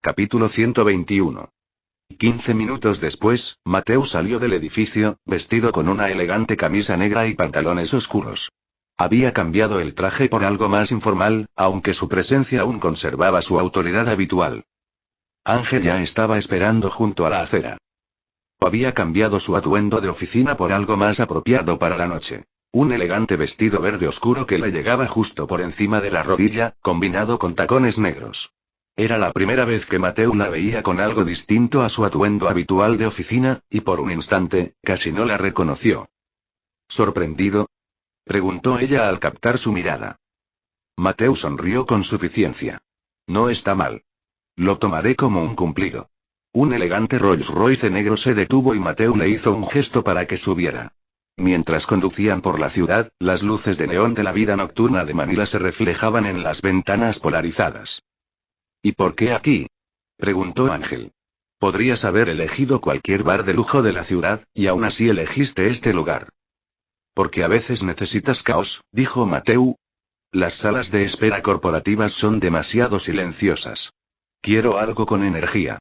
Capítulo 121. 15 minutos después, Mateu salió del edificio, vestido con una elegante camisa negra y pantalones oscuros. Había cambiado el traje por algo más informal, aunque su presencia aún conservaba su autoridad habitual. Ángel ya estaba esperando junto a la acera. Había cambiado su atuendo de oficina por algo más apropiado para la noche. Un elegante vestido verde oscuro que le llegaba justo por encima de la rodilla, combinado con tacones negros. Era la primera vez que Mateu la veía con algo distinto a su atuendo habitual de oficina, y por un instante, casi no la reconoció. ¿Sorprendido?, preguntó ella al captar su mirada. Mateu sonrió con suficiencia. No está mal. Lo tomaré como un cumplido. Un elegante Rolls Royce negro se detuvo y Mateu le hizo un gesto para que subiera. Mientras conducían por la ciudad, las luces de neón de la vida nocturna de Manila se reflejaban en las ventanas polarizadas. ¿Y por qué aquí?, preguntó Ángel. Podrías haber elegido cualquier bar de lujo de la ciudad, y aún así elegiste este lugar. Porque a veces necesitas caos, dijo Mateu. Las salas de espera corporativas son demasiado silenciosas. Quiero algo con energía.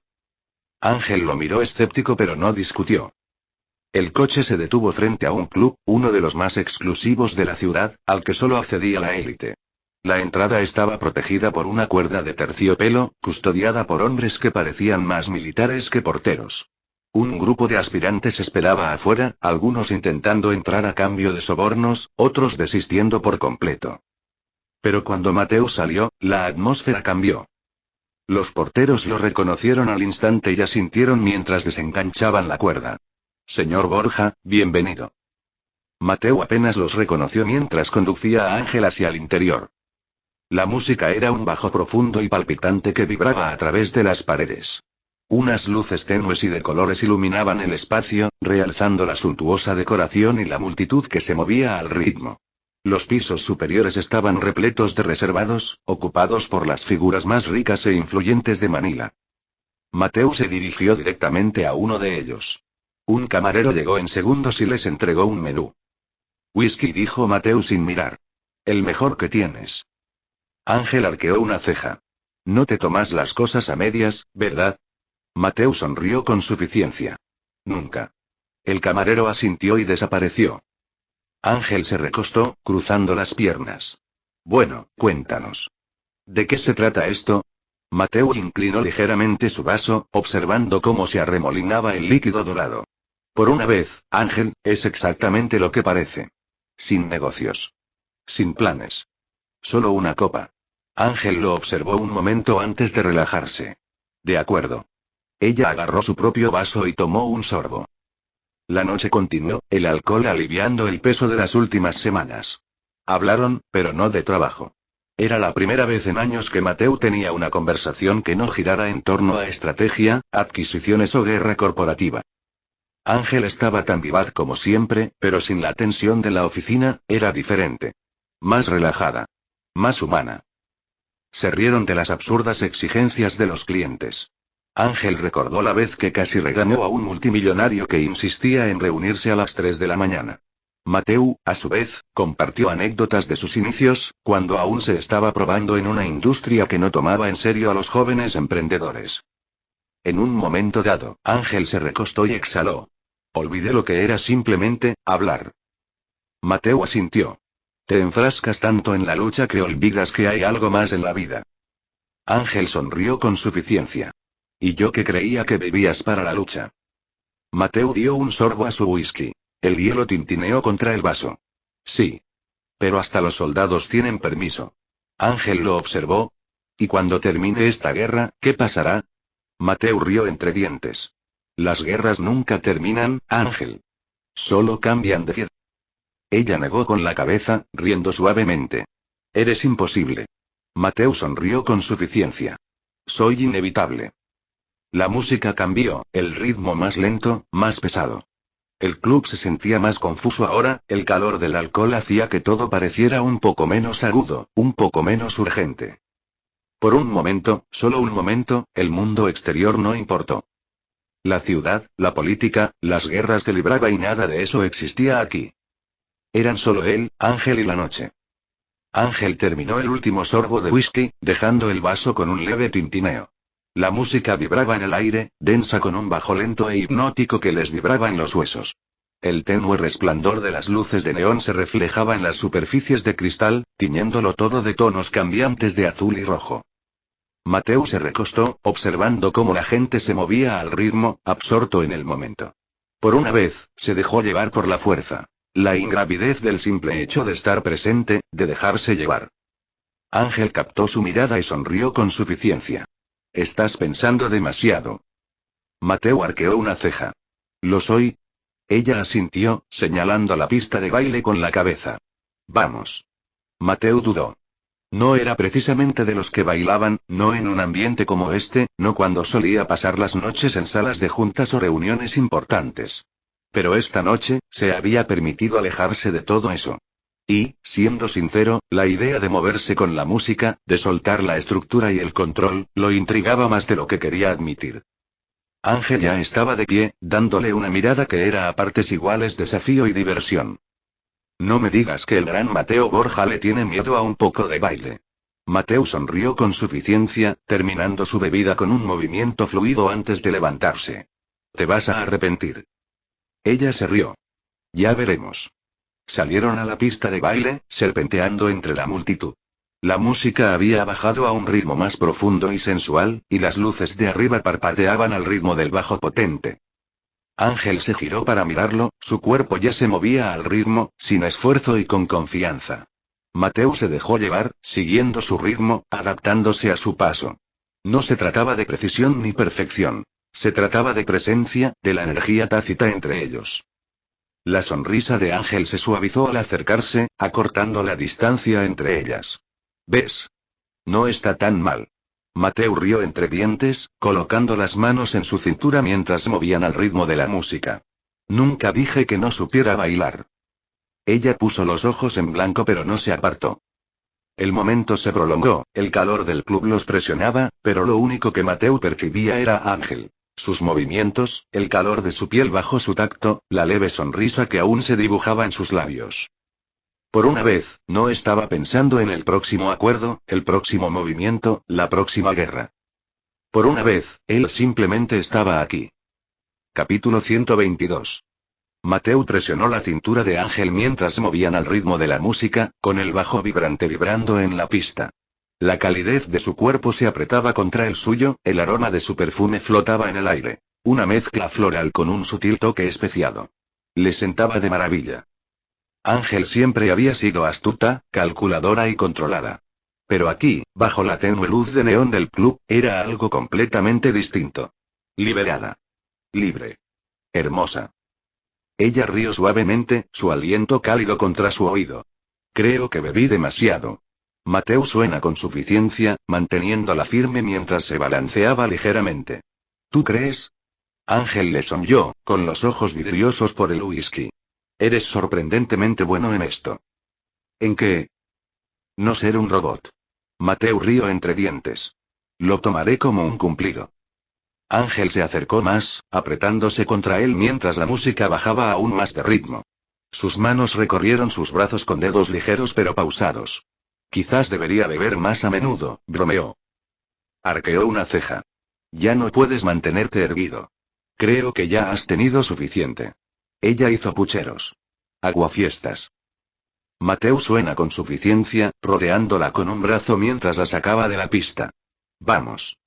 Ángel lo miró escéptico pero no discutió. El coche se detuvo frente a un club, uno de los más exclusivos de la ciudad, al que solo accedía la élite. La entrada estaba protegida por una cuerda de terciopelo, custodiada por hombres que parecían más militares que porteros. Un grupo de aspirantes esperaba afuera, algunos intentando entrar a cambio de sobornos, otros desistiendo por completo. Pero cuando Mateu salió, la atmósfera cambió. Los porteros lo reconocieron al instante y asintieron mientras desenganchaban la cuerda. Señor Borja, bienvenido. Mateu apenas los reconoció mientras conducía a Ángel hacia el interior. La música era un bajo profundo y palpitante que vibraba a través de las paredes. Unas luces tenues y de colores iluminaban el espacio, realzando la suntuosa decoración y la multitud que se movía al ritmo. Los pisos superiores estaban repletos de reservados, ocupados por las figuras más ricas e influyentes de Manila. Mateu se dirigió directamente a uno de ellos. Un camarero llegó en segundos y les entregó un menú. Whisky, dijo Mateu sin mirar. El mejor que tienes. Ángel arqueó una ceja. No te tomas las cosas a medias, ¿verdad? Mateu sonrió con suficiencia. Nunca. El camarero asintió y desapareció. Ángel se recostó, cruzando las piernas. Bueno, cuéntanos. ¿De qué se trata esto? Mateu inclinó ligeramente su vaso, observando cómo se arremolinaba el líquido dorado. Por una vez, Ángel, es exactamente lo que parece. Sin negocios. Sin planes. Solo una copa. Ángel lo observó un momento antes de relajarse. De acuerdo. Ella agarró su propio vaso y tomó un sorbo. La noche continuó, el alcohol aliviando el peso de las últimas semanas. Hablaron, pero no de trabajo. Era la primera vez en años que Mateu tenía una conversación que no girara en torno a estrategia, adquisiciones o guerra corporativa. Ángel estaba tan vivaz como siempre, pero sin la tensión de la oficina, era diferente. Más relajada. Más humana. Se rieron de las absurdas exigencias de los clientes. Ángel recordó la vez que casi regañó a un multimillonario que insistía en reunirse a las 3 de la mañana. Mateu, a su vez, compartió anécdotas de sus inicios, cuando aún se estaba probando en una industria que no tomaba en serio a los jóvenes emprendedores. En un momento dado, Ángel se recostó y exhaló. Olvidé lo que era simplemente hablar. Mateu asintió. Te enfrascas tanto en la lucha que olvidas que hay algo más en la vida. Ángel sonrió con suficiencia. Y yo que creía que vivías para la lucha. Mateu dio un sorbo a su whisky. El hielo tintineó contra el vaso. Sí. Pero hasta los soldados tienen permiso. Ángel lo observó. ¿Y cuando termine esta guerra, qué pasará? Mateu rió entre dientes. Las guerras nunca terminan, Ángel. Solo cambian de fiel. Ella negó con la cabeza, riendo suavemente. Eres imposible. Mateu sonrió con suficiencia. Soy inevitable. La música cambió, el ritmo más lento, más pesado. El club se sentía más confuso ahora, el calor del alcohol hacía que todo pareciera un poco menos agudo, un poco menos urgente. Por un momento, solo un momento, el mundo exterior no importó. La ciudad, la política, las guerras que libraba y nada de eso existía aquí. Eran solo él, Ángel y la noche. Ángel terminó el último sorbo de whisky, dejando el vaso con un leve tintineo. La música vibraba en el aire, densa con un bajo lento e hipnótico que les vibraba en los huesos. El tenue resplandor de las luces de neón se reflejaba en las superficies de cristal, tiñéndolo todo de tonos cambiantes de azul y rojo. Mateo se recostó, observando cómo la gente se movía al ritmo, absorto en el momento. Por una vez, se dejó llevar por la fuerza. La ingravidez del simple hecho de estar presente, de dejarse llevar. Ángel captó su mirada y sonrió con suficiencia. Estás pensando demasiado. Mateo arqueó una ceja. ¿Lo soy? Ella asintió, señalando la pista de baile con la cabeza. Vamos. Mateo dudó. No era precisamente de los que bailaban, no en un ambiente como este, no cuando solía pasar las noches en salas de juntas o reuniones importantes. Pero esta noche, se había permitido alejarse de todo eso. Y, siendo sincero, la idea de moverse con la música, de soltar la estructura y el control, lo intrigaba más de lo que quería admitir. Ángel ya estaba de pie, dándole una mirada que era a partes iguales desafío y diversión. No me digas que el gran Mateo Borja le tiene miedo a un poco de baile. Mateo sonrió con suficiencia, terminando su bebida con un movimiento fluido antes de levantarse. Te vas a arrepentir. Ella se rió. Ya veremos. Salieron a la pista de baile, serpenteando entre la multitud. La música había bajado a un ritmo más profundo y sensual, y las luces de arriba parpadeaban al ritmo del bajo potente. Ángel se giró para mirarlo, su cuerpo ya se movía al ritmo, sin esfuerzo y con confianza. Mateo se dejó llevar, siguiendo su ritmo, adaptándose a su paso. No se trataba de precisión ni perfección. Se trataba de presencia, de la energía tácita entre ellos. La sonrisa de Ángel se suavizó al acercarse, acortando la distancia entre ellas. ¿Ves? No está tan mal. Mateo rió entre dientes, colocando las manos en su cintura mientras movían al ritmo de la música. Nunca dije que no supiera bailar. Ella puso los ojos en blanco pero no se apartó. El momento se prolongó, el calor del club los presionaba, pero lo único que Mateo percibía era a Ángel. Sus movimientos, el calor de su piel bajo su tacto, la leve sonrisa que aún se dibujaba en sus labios. Por una vez, no estaba pensando en el próximo acuerdo, el próximo movimiento, la próxima guerra. Por una vez, él simplemente estaba aquí. Capítulo 122. Mateo presionó la cintura de Ángel mientras movían al ritmo de la música, con el bajo vibrante vibrando en la pista. La calidez de su cuerpo se apretaba contra el suyo, el aroma de su perfume flotaba en el aire. Una mezcla floral con un sutil toque especiado. Le sentaba de maravilla. Ángel siempre había sido astuta, calculadora y controlada. Pero aquí, bajo la tenue luz de neón del club, era algo completamente distinto. Liberada. Libre. Hermosa. Ella rió suavemente, su aliento cálido contra su oído. Creo que bebí demasiado. Mateo suena con suficiencia, manteniéndola firme mientras se balanceaba ligeramente. ¿Tú crees? Ángel le sonrió, con los ojos vidriosos por el whisky. Eres sorprendentemente bueno en esto. ¿En qué? No ser un robot. Mateo rió entre dientes. Lo tomaré como un cumplido. Ángel se acercó más, apretándose contra él mientras la música bajaba aún más de ritmo. Sus manos recorrieron sus brazos con dedos ligeros pero pausados. Quizás debería beber más a menudo, bromeó. Arqueó una ceja. Ya no puedes mantenerte erguido. Creo que ya has tenido suficiente. Ella hizo pucheros. Aguafiestas. Mateo suena con suficiencia, rodeándola con un brazo mientras la sacaba de la pista. Vamos.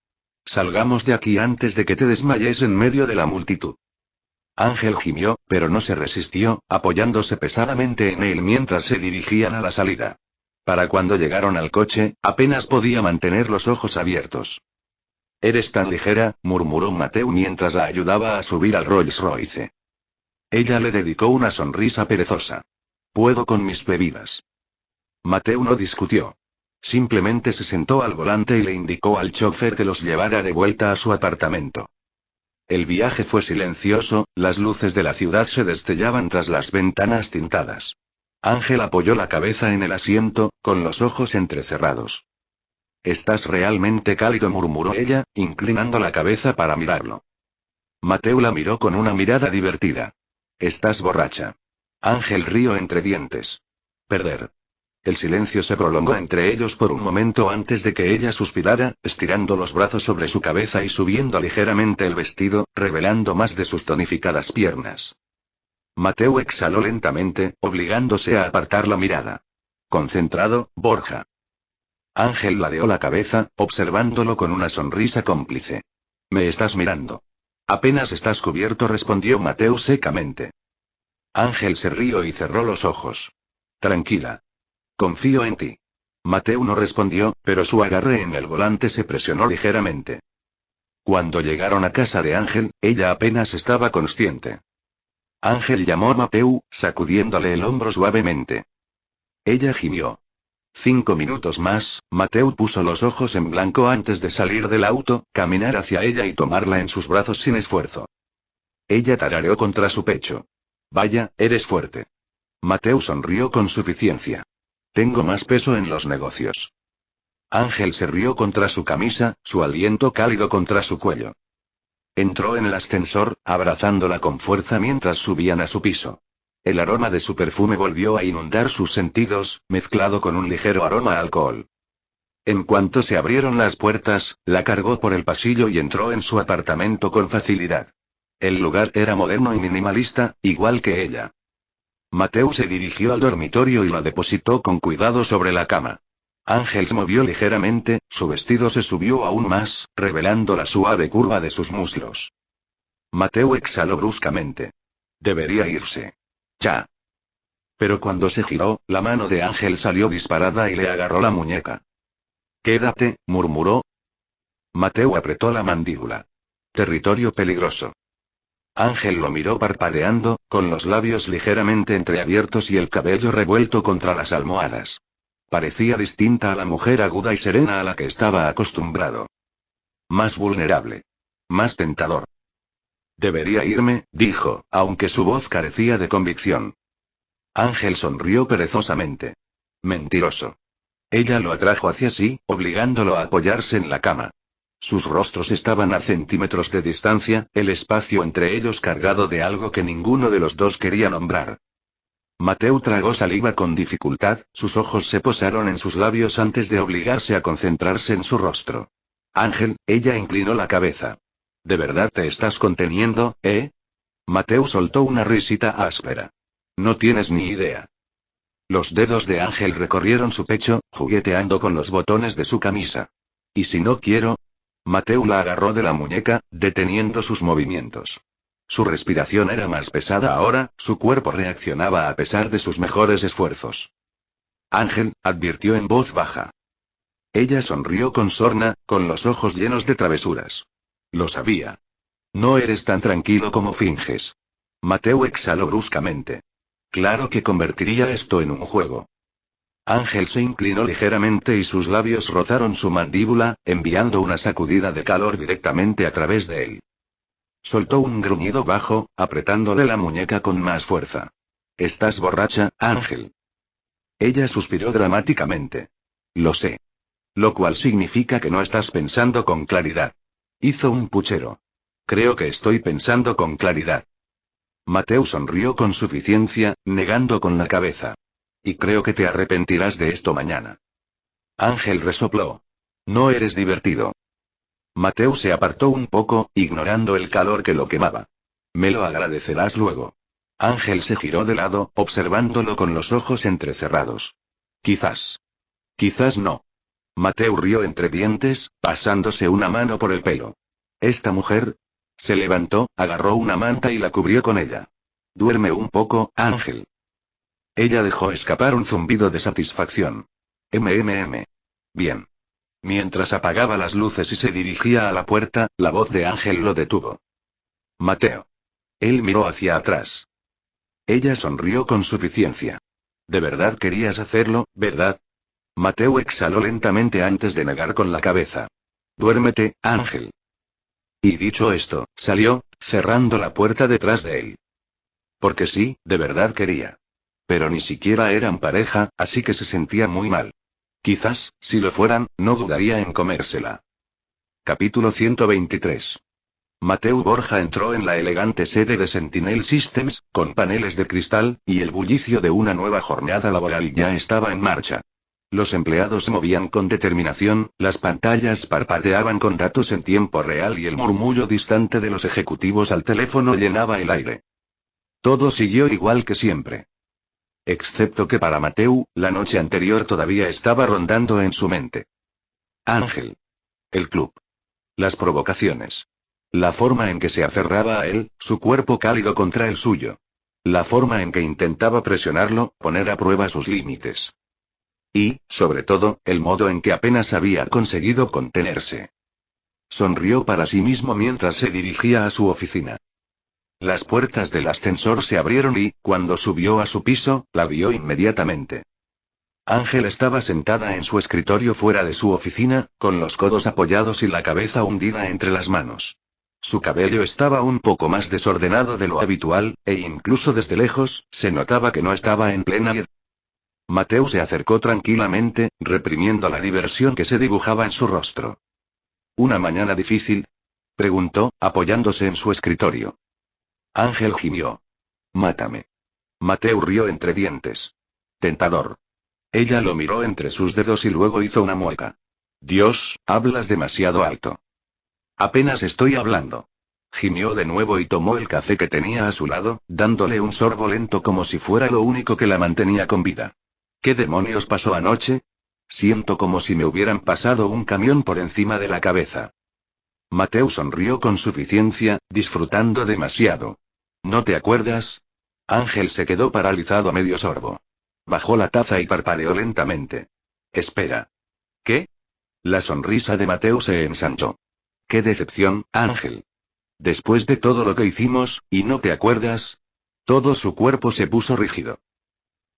Salgamos de aquí antes de que te desmayes en medio de la multitud. Ángel gimió, pero no se resistió, apoyándose pesadamente en él mientras se dirigían a la salida. Para cuando llegaron al coche, apenas podía mantener los ojos abiertos. Eres tan ligera, murmuró Mateo mientras la ayudaba a subir al Rolls Royce. Ella le dedicó una sonrisa perezosa. Puedo con mis bebidas. Mateo no discutió. Simplemente se sentó al volante y le indicó al chofer que los llevara de vuelta a su apartamento. El viaje fue silencioso, las luces de la ciudad se destellaban tras las ventanas tintadas. Ángel apoyó la cabeza en el asiento, con los ojos entrecerrados. Estás realmente cálido, murmuró ella, inclinando la cabeza para mirarlo. Mateo la miró con una mirada divertida. Estás borracha. Ángel rió entre dientes. Perder. El silencio se prolongó entre ellos por un momento antes de que ella suspirara, estirando los brazos sobre su cabeza y subiendo ligeramente el vestido, revelando más de sus tonificadas piernas. Mateo exhaló lentamente, obligándose a apartar la mirada. Concentrado, Borja. Ángel ladeó la cabeza, observándolo con una sonrisa cómplice. «¿Me estás mirando?» «Apenas estás cubierto», respondió Mateo secamente. Ángel se rió y cerró los ojos. «Tranquila. Confío en ti». Mateo no respondió, pero su agarre en el volante se presionó ligeramente. Cuando llegaron a casa de Ángel, ella apenas estaba consciente. Ángel llamó a Mateo, sacudiéndole el hombro suavemente. Ella gimió. 5 minutos más, Mateo puso los ojos en blanco antes de salir del auto, caminar hacia ella y tomarla en sus brazos sin esfuerzo. Ella tarareó contra su pecho. «Vaya, eres fuerte». Mateo sonrió con suficiencia. «Tengo más peso en los negocios». Ángel se rió contra su camisa, su aliento cálido contra su cuello. Entró en el ascensor, abrazándola con fuerza mientras subían a su piso. El aroma de su perfume volvió a inundar sus sentidos, mezclado con un ligero aroma a alcohol. En cuanto se abrieron las puertas, la cargó por el pasillo y entró en su apartamento con facilidad. El lugar era moderno y minimalista, igual que ella. Mateo se dirigió al dormitorio y la depositó con cuidado sobre la cama. Ángel se movió ligeramente, su vestido se subió aún más, revelando la suave curva de sus muslos. Mateo exhaló bruscamente. Debería irse. Ya. Pero cuando se giró, la mano de Ángel salió disparada y le agarró la muñeca. «Quédate», murmuró. Mateo apretó la mandíbula. «Territorio peligroso». Ángel lo miró parpadeando, con los labios ligeramente entreabiertos y el cabello revuelto contra las almohadas. Parecía distinta a la mujer aguda y serena a la que estaba acostumbrado. Más vulnerable. Más tentador. «Debería irme», dijo, aunque su voz carecía de convicción. Ángel sonrió perezosamente. Mentiroso. Ella lo atrajo hacia sí, obligándolo a apoyarse en la cama. Sus rostros estaban a centímetros de distancia, el espacio entre ellos cargado de algo que ninguno de los dos quería nombrar. Mateo tragó saliva con dificultad, sus ojos se posaron en sus labios antes de obligarse a concentrarse en su rostro. «Ángel», ella inclinó la cabeza. «¿De verdad te estás conteniendo, eh?» Mateo soltó una risita áspera. «No tienes ni idea». Los dedos de Ángel recorrieron su pecho, jugueteando con los botones de su camisa. «¿Y si no quiero?» Mateo la agarró de la muñeca, deteniendo sus movimientos. Su respiración era más pesada ahora, su cuerpo reaccionaba a pesar de sus mejores esfuerzos. «Ángel», advirtió en voz baja. Ella sonrió con sorna, con los ojos llenos de travesuras. «Lo sabía. No eres tan tranquilo como finges». Mateo exhaló bruscamente. «Claro que convertiría esto en un juego». Ángel se inclinó ligeramente y sus labios rozaron su mandíbula, enviando una sacudida de calor directamente a través de él. Soltó un gruñido bajo, apretándole la muñeca con más fuerza. «¿Estás borracha, Ángel?» Ella suspiró dramáticamente. «Lo sé. Lo cual significa que no estás pensando con claridad». Hizo un puchero. «Creo que estoy pensando con claridad». Mateo sonrió con suficiencia, negando con la cabeza. «Y creo que te arrepentirás de esto mañana». Ángel resopló. «No eres divertido». Mateo se apartó un poco, ignorando el calor que lo quemaba. «Me lo agradecerás luego». Ángel se giró de lado, observándolo con los ojos entrecerrados. «Quizás. Quizás no». Mateo rió entre dientes, pasándose una mano por el pelo. «Esta mujer». Se levantó, agarró una manta y la cubrió con ella. «Duerme un poco, Ángel». Ella dejó escapar un zumbido de satisfacción. Bien. Mientras apagaba las luces y se dirigía a la puerta, la voz de Ángel lo detuvo. «Mateo». Él miró hacia atrás. Ella sonrió con suficiencia. «¿De verdad querías hacerlo, verdad?» Mateo exhaló lentamente antes de negar con la cabeza. «Duérmete, Ángel». Y dicho esto, salió, cerrando la puerta detrás de él. Porque sí, de verdad quería. Pero ni siquiera eran pareja, así que se sentía muy mal. Quizás, si lo fueran, no dudaría en comérsela. Capítulo 123. Mateu Borja entró en la elegante sede de Sentinel Systems, con paneles de cristal, y el bullicio de una nueva jornada laboral ya estaba en marcha. Los empleados se movían con determinación, las pantallas parpadeaban con datos en tiempo real y el murmullo distante de los ejecutivos al teléfono llenaba el aire. Todo siguió igual que siempre. Excepto que para Mateu, la noche anterior todavía estaba rondando en su mente. Ángel. El club. Las provocaciones. La forma en que se aferraba a él, su cuerpo cálido contra el suyo. La forma en que intentaba presionarlo, poner a prueba sus límites. Y, sobre todo, el modo en que apenas había conseguido contenerse. Sonrió para sí mismo mientras se dirigía a su oficina. Las puertas del ascensor se abrieron y, cuando subió a su piso, la vio inmediatamente. Ángel estaba sentada en su escritorio fuera de su oficina, con los codos apoyados y la cabeza hundida entre las manos. Su cabello estaba un poco más desordenado de lo habitual, e incluso desde lejos, se notaba que no estaba en plena dieta. Mateu se acercó tranquilamente, reprimiendo la diversión que se dibujaba en su rostro. ¿Una mañana difícil? Preguntó, apoyándose en su escritorio. Ángel gimió. Mátame. Mateu rió entre dientes. Tentador. Ella lo miró entre sus dedos y luego hizo una mueca. Dios, hablas demasiado alto. Apenas estoy hablando. Gimió de nuevo y tomó el café que tenía a su lado, dándole un sorbo lento como si fuera lo único que la mantenía con vida. ¿Qué demonios pasó anoche? Siento como si me hubieran pasado un camión por encima de la cabeza. Mateu sonrió con suficiencia, disfrutando demasiado. ¿No te acuerdas? Ángel se quedó paralizado a medio sorbo. Bajó la taza y parpadeó lentamente. Espera. ¿Qué? La sonrisa de Mateu se ensanchó. ¡Qué decepción, Ángel! Después de todo lo que hicimos, ¿y no te acuerdas? Todo su cuerpo se puso rígido.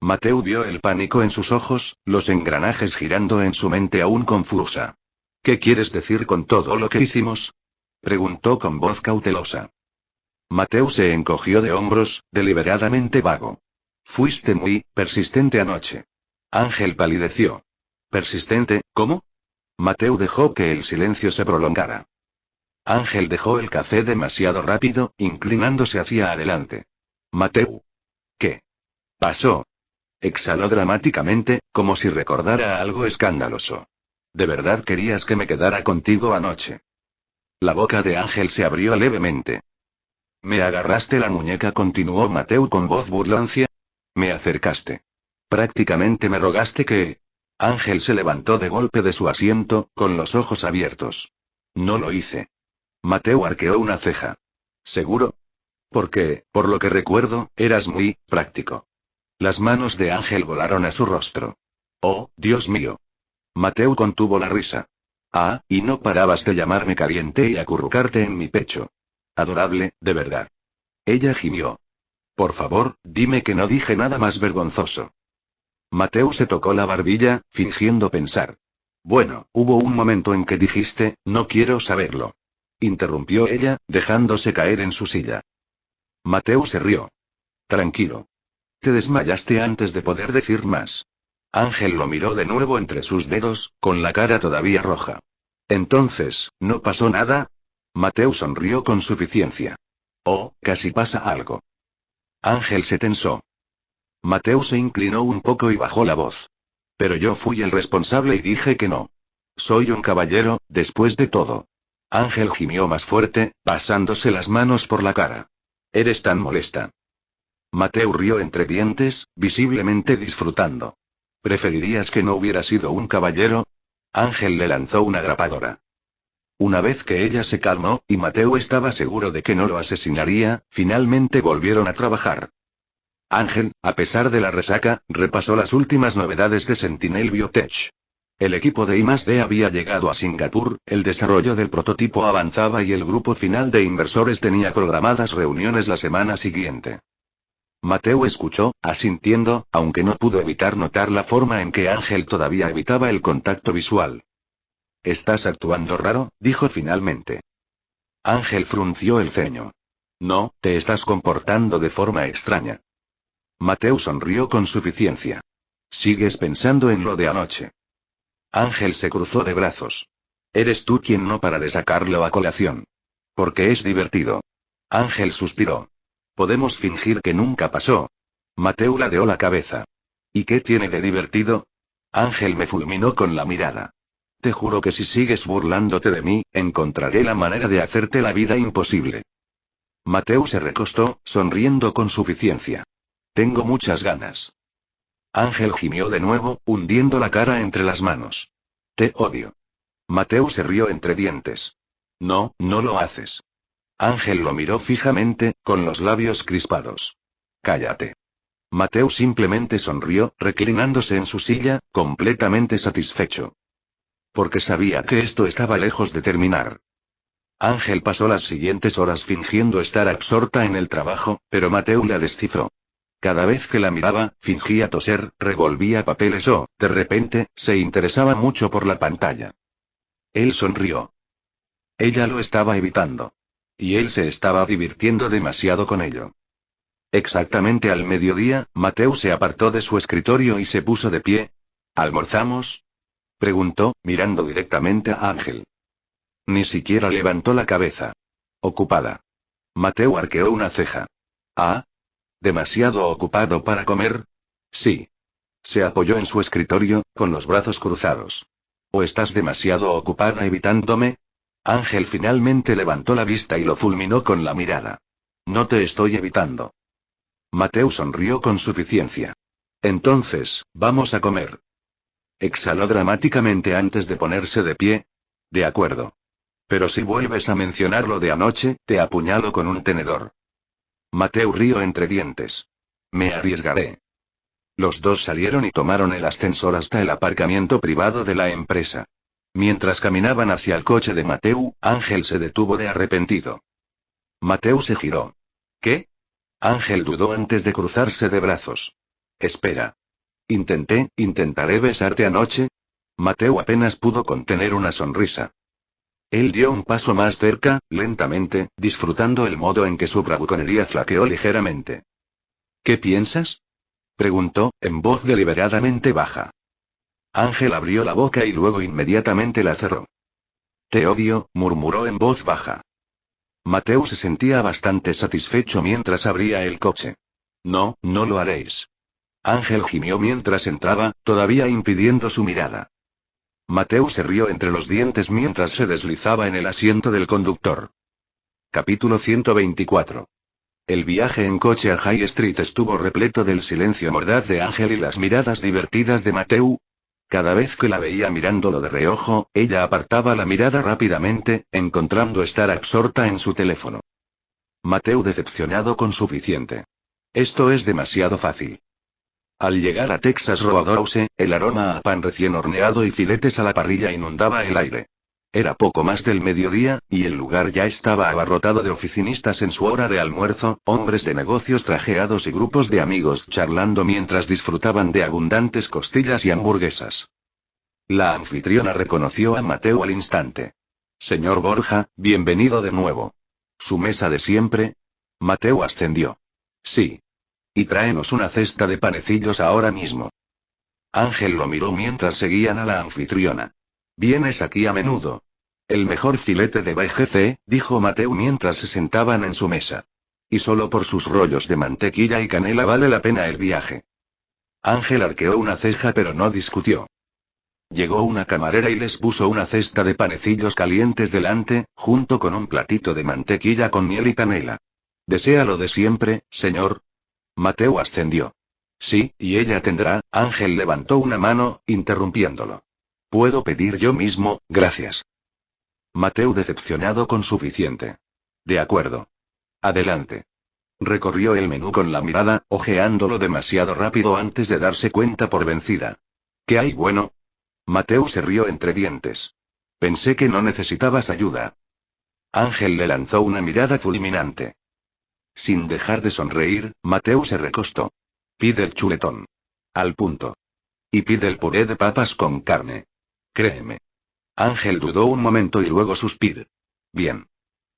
Mateu vio el pánico en sus ojos, los engranajes girando en su mente aún confusa. ¿Qué quieres decir con todo lo que hicimos? Preguntó con voz cautelosa. Mateu se encogió de hombros, deliberadamente vago. Fuiste muy persistente anoche. Ángel palideció. ¿Persistente, cómo? Mateu dejó que el silencio se prolongara. Ángel dejó el café demasiado rápido, inclinándose hacia adelante. Mateu. ¿Qué pasó? Exhaló dramáticamente, como si recordara algo escandaloso. ¿De verdad querías que me quedara contigo anoche? La boca de Ángel se abrió levemente. Me agarraste la muñeca, continuó Mateu con voz burlancia. Me acercaste. Prácticamente me rogaste que... Ángel se levantó de golpe de su asiento, con los ojos abiertos. No lo hice. Mateu arqueó una ceja. ¿Seguro? Porque, por lo que recuerdo, eras muy práctico. Las manos de Ángel volaron a su rostro. Oh, Dios mío. Mateu contuvo la risa. Ah, y no parabas de llamarme caliente y acurrucarte en mi pecho. Adorable, de verdad. Ella gimió. Por favor, dime que no dije nada más vergonzoso. Mateu se tocó la barbilla, fingiendo pensar. Bueno, hubo un momento en que dijiste, no quiero saberlo. Interrumpió ella, dejándose caer en su silla. Mateu se rió. Tranquilo. Te desmayaste antes de poder decir más. Ángel lo miró de nuevo entre sus dedos, con la cara todavía roja. Entonces, ¿no pasó nada? Mateu sonrió con suficiencia. Oh, casi pasa algo. Ángel se tensó. Mateu se inclinó un poco y bajó la voz. Pero yo fui el responsable y dije que no. Soy un caballero, después de todo. Ángel gimió más fuerte, pasándose las manos por la cara. Eres tan molesta. Mateu rió entre dientes, visiblemente disfrutando. ¿Preferirías que no hubiera sido un caballero? Ángel le lanzó una grapadora. Una vez que ella se calmó, y Mateu estaba seguro de que no lo asesinaría, finalmente volvieron a trabajar. Ángel, a pesar de la resaca, repasó las últimas novedades de Sentinel Biotech. El equipo de I+D había llegado a Singapur, el desarrollo del prototipo avanzaba y el grupo final de inversores tenía programadas reuniones la semana siguiente. Mateu escuchó, asintiendo, aunque no pudo evitar notar la forma en que Ángel todavía evitaba el contacto visual. Estás actuando raro, dijo finalmente. Ángel frunció el ceño. No, te estás comportando de forma extraña. Mateu sonrió con suficiencia. ¿Sigues pensando en lo de anoche? Ángel se cruzó de brazos. Eres tú quien no para de sacarlo a colación. Porque es divertido. Ángel suspiró. Podemos fingir que nunca pasó. Mateo ladeó la cabeza. ¿Y qué tiene de divertido? Ángel me fulminó con la mirada. Te juro que si sigues burlándote de mí, encontraré la manera de hacerte la vida imposible. Mateo se recostó, sonriendo con suficiencia. Tengo muchas ganas. Ángel gimió de nuevo, hundiendo la cara entre las manos. Te odio. Mateo se rió entre dientes. No, no lo haces. Ángel lo miró fijamente, con los labios crispados. Cállate. Mateo simplemente sonrió, reclinándose en su silla, completamente satisfecho. Porque sabía que esto estaba lejos de terminar. Ángel pasó las siguientes horas fingiendo estar absorta en el trabajo, pero Mateo la descifró. Cada vez que la miraba, fingía toser, revolvía papeles o, de repente, se interesaba mucho por la pantalla. Él sonrió. Ella lo estaba evitando. Y él se estaba divirtiendo demasiado con ello. Exactamente al mediodía, Mateo se apartó de su escritorio y se puso de pie. ¿Almorzamos? Preguntó, mirando directamente a Ángel. Ni siquiera levantó la cabeza. Ocupada. Mateo arqueó una ceja. ¿Ah? ¿Demasiado ocupado para comer? Sí. Se apoyó en su escritorio, con los brazos cruzados. ¿O estás demasiado ocupada evitándome? Ángel finalmente levantó la vista y lo fulminó con la mirada. No te estoy evitando. Mateo sonrió con suficiencia. Entonces, vamos a comer. Exhaló dramáticamente antes de ponerse de pie. De acuerdo. Pero si vuelves a mencionar lo de anoche, te apuñalo con un tenedor. Mateo rió entre dientes. Me arriesgaré. Los dos salieron y tomaron el ascensor hasta el aparcamiento privado de la empresa. Mientras caminaban hacia el coche de Mateo, Ángel se detuvo de arrepentido. Mateo se giró. ¿Qué? Ángel dudó antes de cruzarse de brazos. Espera. Intentaré besarte anoche. Mateo apenas pudo contener una sonrisa. Él dio un paso más cerca, lentamente, disfrutando el modo en que su bravuconería flaqueó ligeramente. ¿Qué piensas? Preguntó, en voz deliberadamente baja. Ángel abrió la boca y luego inmediatamente la cerró. Te odio, murmuró en voz baja. Mateo se sentía bastante satisfecho mientras abría el coche. No, no lo haréis. Ángel gimió mientras entraba, todavía impidiendo su mirada. Mateo se rió entre los dientes mientras se deslizaba en el asiento del conductor. Capítulo 124. El viaje en coche a High Street estuvo repleto del silencio mordaz de Ángel y las miradas divertidas de Mateo. Cada vez que la veía mirándolo de reojo, ella apartaba la mirada rápidamente, encontrando estar absorta en su teléfono. Mateo decepcionado con suficiente. Esto es demasiado fácil. Al llegar a Texas Roadhouse, el aroma a pan recién horneado y filetes a la parrilla inundaba el aire. Era poco más del mediodía, y el lugar ya estaba abarrotado de oficinistas en su hora de almuerzo, hombres de negocios trajeados y grupos de amigos charlando mientras disfrutaban de abundantes costillas y hamburguesas. La anfitriona reconoció a Mateo al instante. Señor Borja, bienvenido de nuevo. ¿Su mesa de siempre? Mateo ascendió. Sí. Y tráenos una cesta de panecillos ahora mismo. Ángel lo miró mientras seguían a la anfitriona. ¿Vienes aquí a menudo? El mejor filete de BGC, dijo Mateo mientras se sentaban en su mesa. Y solo por sus rollos de mantequilla y canela vale la pena el viaje. Ángel arqueó una ceja pero no discutió. Llegó una camarera y les puso una cesta de panecillos calientes delante, junto con un platito de mantequilla con miel y canela. ¿Desea lo de siempre, señor? Mateo ascendió. Sí, y ella tendrá. Ángel levantó una mano, interrumpiéndolo. Puedo pedir yo mismo, gracias. Mateo decepcionado con suficiente. De acuerdo. Adelante. Recorrió el menú con la mirada, ojeándolo demasiado rápido antes de darse cuenta por vencida. ¿Qué hay bueno? Mateo se rió entre dientes. Pensé que no necesitabas ayuda. Ángel le lanzó una mirada fulminante. Sin dejar de sonreír, Mateo se recostó. Pide el chuletón. Al punto. Y pide el puré de papas con carne. Créeme. Ángel dudó un momento y luego suspiró. Bien.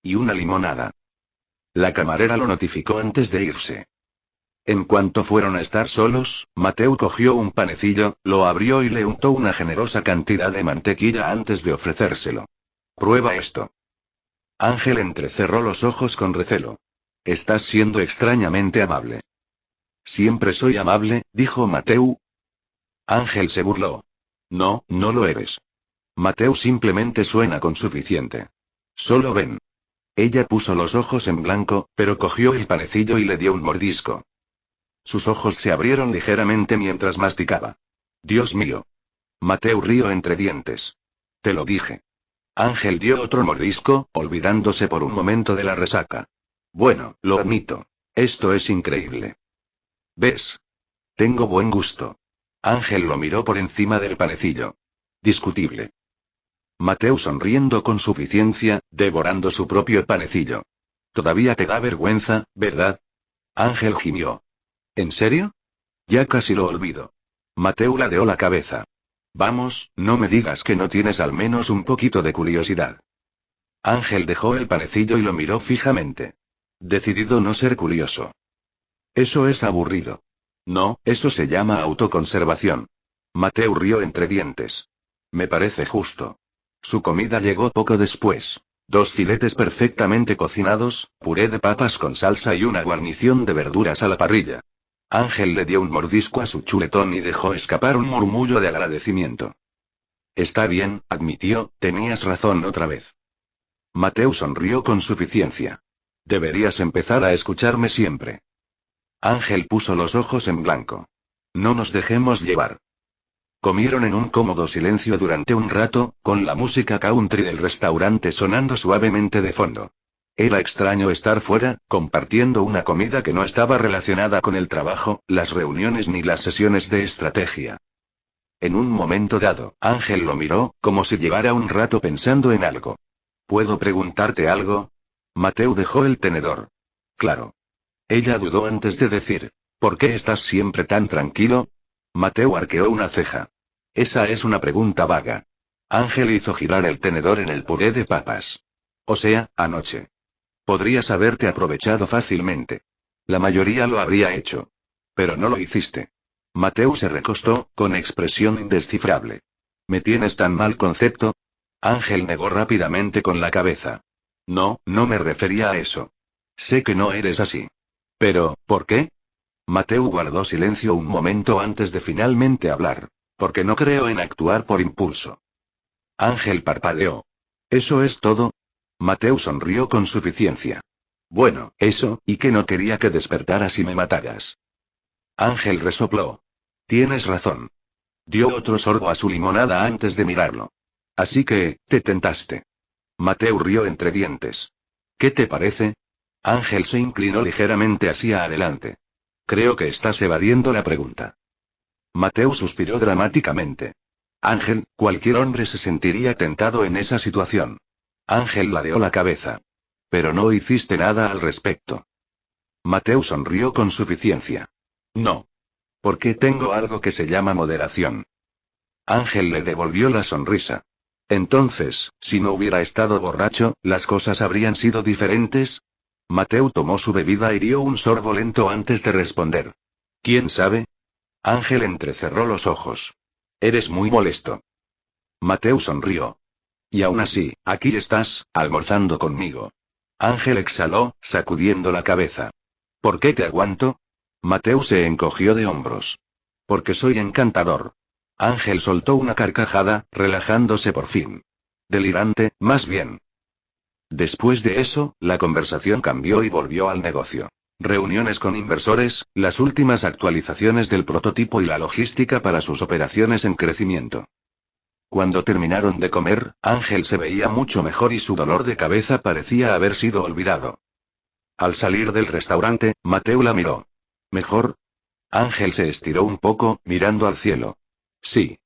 Y una limonada. La camarera lo notificó antes de irse. En cuanto fueron a estar solos, Mateo cogió un panecillo, lo abrió y le untó una generosa cantidad de mantequilla antes de ofrecérselo. Prueba esto. Ángel entrecerró los ojos con recelo. Estás siendo extrañamente amable. Siempre soy amable, dijo Mateu. Ángel se burló. No, no lo eres. Mateu simplemente suena con suficiente. Solo ven. Ella puso los ojos en blanco, pero cogió el panecillo y le dio un mordisco. Sus ojos se abrieron ligeramente mientras masticaba. Dios mío. Mateu rió entre dientes. Te lo dije. Ángel dio otro mordisco, olvidándose por un momento de la resaca. Bueno, lo admito. Esto es increíble. ¿Ves? Tengo buen gusto. Ángel lo miró por encima del panecillo. Discutible. Mateu sonriendo con suficiencia, devorando su propio panecillo. Todavía te da vergüenza, ¿verdad? Ángel gimió. ¿En serio? Ya casi lo olvido. Mateu ladeó la cabeza. Vamos, no me digas que no tienes al menos un poquito de curiosidad. Ángel dejó el panecillo y lo miró fijamente. Decidido no ser curioso. Eso es aburrido. No, eso se llama autoconservación. Mateu rió entre dientes. Me parece justo. Su comida llegó poco después. 2 filetes perfectamente cocinados, puré de papas con salsa y una guarnición de verduras a la parrilla. Ángel le dio un mordisco a su chuletón y dejó escapar un murmullo de agradecimiento. Está bien, admitió, tenías razón otra vez. Mateu sonrió con suficiencia. Deberías empezar a escucharme siempre. Ángel puso los ojos en blanco. No nos dejemos llevar. Comieron en un cómodo silencio durante un rato, con la música country del restaurante sonando suavemente de fondo. Era extraño estar fuera, compartiendo una comida que no estaba relacionada con el trabajo, las reuniones ni las sesiones de estrategia. En un momento dado, Ángel lo miró, como si llevara un rato pensando en algo. ¿Puedo preguntarte algo? Mateu dejó el tenedor. Claro. Ella dudó antes de decir, ¿por qué estás siempre tan tranquilo? Mateu arqueó una ceja. Esa es una pregunta vaga. Ángel hizo girar el tenedor en el puré de papas. O sea, anoche. Podrías haberte aprovechado fácilmente. La mayoría lo habría hecho. Pero no lo hiciste. Mateu se recostó, con expresión indescifrable. ¿Me tienes tan mal concepto? Ángel negó rápidamente con la cabeza. No, no me refería a eso. Sé que no eres así. Pero, ¿por qué? Mateu guardó silencio un momento antes de finalmente hablar. Porque no creo en actuar por impulso. Ángel parpadeó. ¿Eso es todo? Mateu sonrió con suficiencia. Bueno, eso, y que no quería que despertaras y me mataras. Ángel resopló. Tienes razón. Dio otro sorbo a su limonada antes de mirarlo. Así que, te tentaste. Mateu rió entre dientes. ¿Qué te parece? Ángel se inclinó ligeramente hacia adelante. Creo que estás evadiendo la pregunta. Mateu suspiró dramáticamente. Ángel, cualquier hombre se sentiría tentado en esa situación. Ángel ladeó la cabeza. Pero no hiciste nada al respecto. Mateu sonrió con suficiencia. No. Porque tengo algo que se llama moderación. Ángel le devolvió la sonrisa. Entonces, si no hubiera estado borracho, ¿las cosas habrían sido diferentes? Mateu tomó su bebida y dio un sorbo lento antes de responder. ¿Quién sabe? Ángel entrecerró los ojos. Eres muy molesto. Mateu sonrió. Y aún así, aquí estás, almorzando conmigo. Ángel exhaló, sacudiendo la cabeza. ¿Por qué te aguanto? Mateu se encogió de hombros. Porque soy encantador. Ángel soltó una carcajada, relajándose por fin. Delirante, más bien. Después de eso, la conversación cambió y volvió al negocio. Reuniones con inversores, las últimas actualizaciones del prototipo y la logística para sus operaciones en crecimiento. Cuando terminaron de comer, Ángel se veía mucho mejor y su dolor de cabeza parecía haber sido olvidado. Al salir del restaurante, Mateu la miró. ¿Mejor? Ángel se estiró un poco, mirando al cielo. Sí.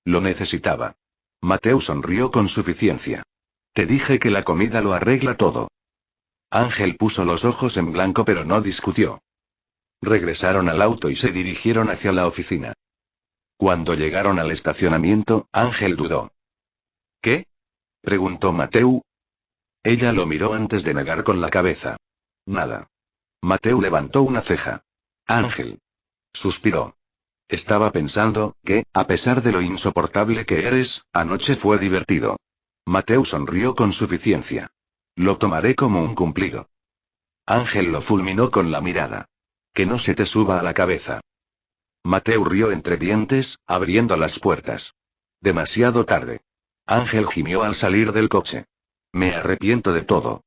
Lo necesitaba. Mateu sonrió con suficiencia. Te dije que la comida lo arregla todo. Ángel puso los ojos en blanco pero no discutió. Regresaron al auto y se dirigieron hacia la oficina. Cuando llegaron al estacionamiento, Ángel dudó. ¿Qué? Preguntó Mateu. Ella lo miró antes de negar con la cabeza. Nada. Mateu levantó una ceja. Ángel. Suspiró. Estaba pensando que, a pesar de lo insoportable que eres, anoche fue divertido. Mateu sonrió con suficiencia. Lo tomaré como un cumplido. Ángel lo fulminó con la mirada. Que no se te suba a la cabeza. Mateo rió entre dientes, abriendo las puertas. Demasiado tarde. Ángel gimió al salir del coche. Me arrepiento de todo.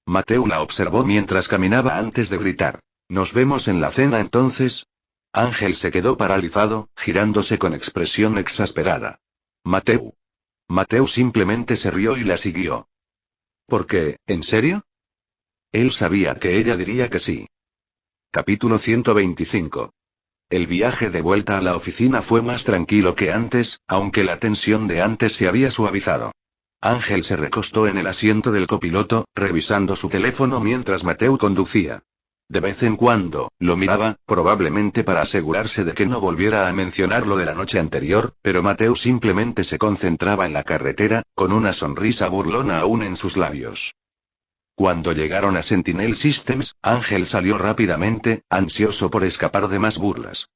Mateo la observó mientras caminaba antes de gritar. ¿Nos vemos en la cena entonces? Ángel se quedó paralizado, girándose con expresión exasperada. Mateo. Mateo simplemente se rió y la siguió. ¿Por qué? ¿En serio? Él sabía que ella diría que sí. Capítulo 125. El viaje de vuelta a la oficina fue más tranquilo que antes, aunque la tensión de antes se había suavizado. Ángel se recostó en el asiento del copiloto, revisando su teléfono mientras Mateo conducía. De vez en cuando, lo miraba, probablemente para asegurarse de que no volviera a mencionar lo de la noche anterior, pero Mateo simplemente se concentraba en la carretera, con una sonrisa burlona aún en sus labios. Cuando llegaron a Sentinel Systems, Ángel salió rápidamente, ansioso por escapar de más burlas.